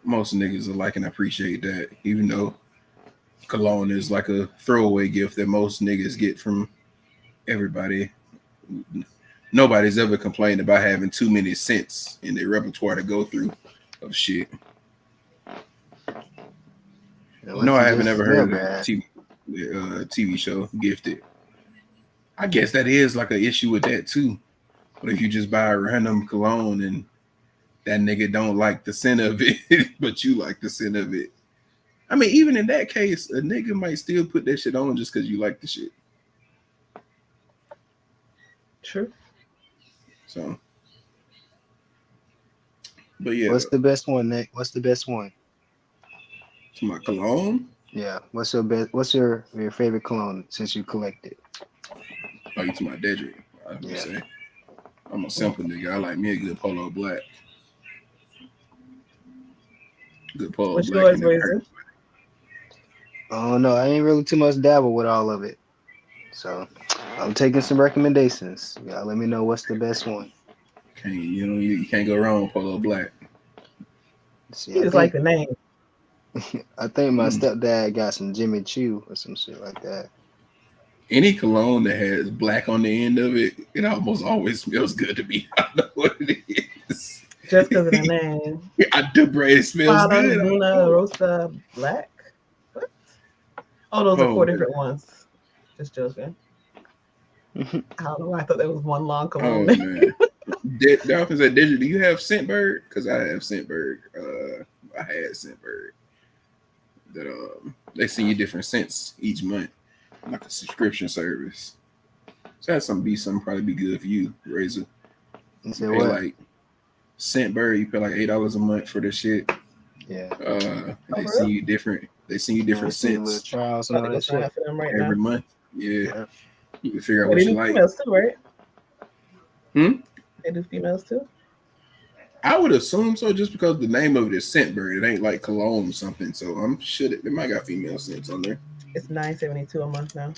Most niggas are like and appreciate that, even though cologne is like a throwaway gift that most niggas get from everybody. Nobody's ever complained about having too many scents in their repertoire to go through of shit. No, I haven't ever heard of a TV show, Gifted. I guess that is like an issue with that too. But if you just buy a random cologne and that nigga don't like the scent of it, but you like the scent of it. I mean, even in that case, a nigga might still put that shit on just because you like the shit. True. So, but yeah. What's the best one, Nick? What's the best one? To my cologne? Yeah. What's your best? What's your favorite cologne since you collected? Oh, you to my Dedrick? I was gonna say. I'm a simple nigga. I like me a good Polo Black. Good Polo What's Black. yours, Razor? Oh no, I ain't really too much dabble with all of it. So I'm taking some recommendations. Y'all let me know what's the best one. You can't go wrong with Polo Black. See, You just like the name. I think my stepdad got some Jimmy Choo or some shit like that. Any cologne that has black on the end of it, it almost always smells good to me. I don't know what it is. Just because of the name. It smells good. Luna Rosa Black. What? Oh, those are 4 different ones. Just joking. I don't know why I thought that was one long cologne. Oh man. Dolphins at Digital. Do you have Scentbird? Because I have Scentbird. I had Scentbird. That they send you different scents each month, like a subscription service. So that's something probably be good for you, Razor. You say pay what? like Scentbird, you pay like $8 a month for this shit. Yeah. They send you different. They send you different scents trials and all that shit every month. Yeah. You can figure out But what they you do like. females too, right? They do females too. I would assume so, just because the name of it is Scentbird. It ain't like cologne or something. So I'm sure they might got female scents on there. It's $9.72 a month now.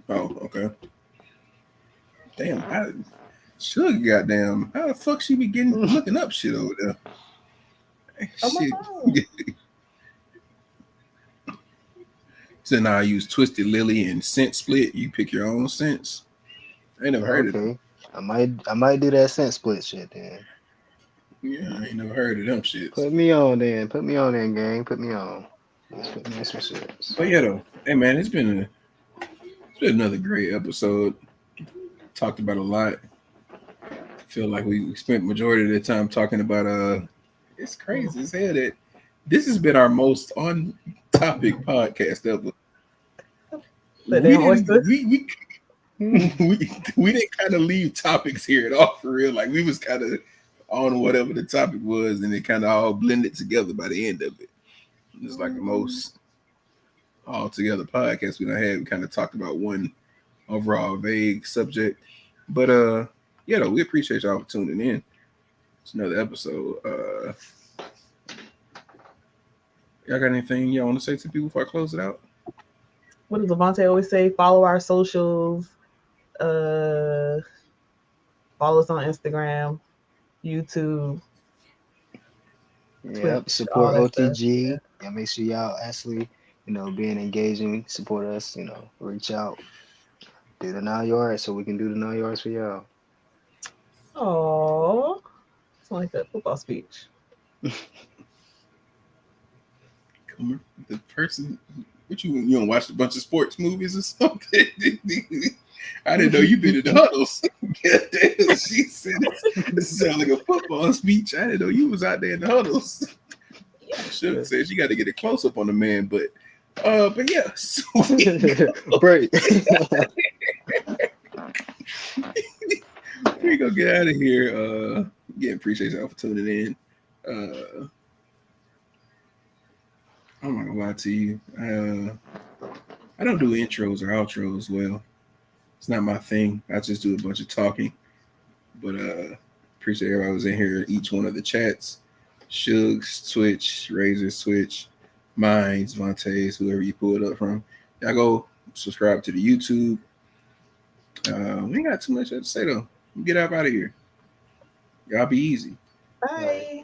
Oh, okay. Damn, Sugar, goddamn, how the fuck she be looking up shit over there? Oh shit. So now I use Twisted Lily and Scent Split. You pick your own scents. I ain't never heard of them. I might do that scent split shit then. Yeah, I ain't never heard of them shits. Put me on then. Put me on then, gang. Put me on. Let's put me in some shit. But yeah, though, hey man, it's been another great episode. Talked about a lot. Feel like we spent majority of the time talking about it's crazy as hell that this has been our most on topic podcast ever. The damn oyster. We didn't kind of leave topics here at all for real. Like we was kind of on whatever the topic was, and it kind of all blended together by the end of it. It's like the most all together podcast we done had. We kind of talked about one overall vague subject, but yeah, though we appreciate y'all for tuning in. It's another episode. Y'all got anything y'all want to say to people before I close it out? What does Levante always say? Follow our socials. Follow us on Instagram, YouTube. Yep, Twitch, support all that OTG. stuff. Yeah, make sure y'all actually, being engaging, support us, reach out, do the 9 yards so we can do the 9 yards for y'all. Oh, it's like that football speech. Come on, the person, what you don't watch a bunch of sports movies or something? I didn't know you been in the huddles. Goddamn, she said it sounded like a football speech. I didn't know you was out there in the huddles. Should have said she got to get a close up on the man, but yeah, Break. we gonna get out of here. Again, appreciate y'all for tuning in. I'm not gonna lie to you. I don't do intros or outros well. It's not my thing. I just do a bunch of talking. But appreciate everybody was in here. Each one of the chats. Shugs, Twitch, Razor, Switch, Minds, Vontae's, whoever you pull it up from. Y'all go subscribe to the YouTube. We ain't got too much to say though. Get up out of here. Y'all be easy. Bye.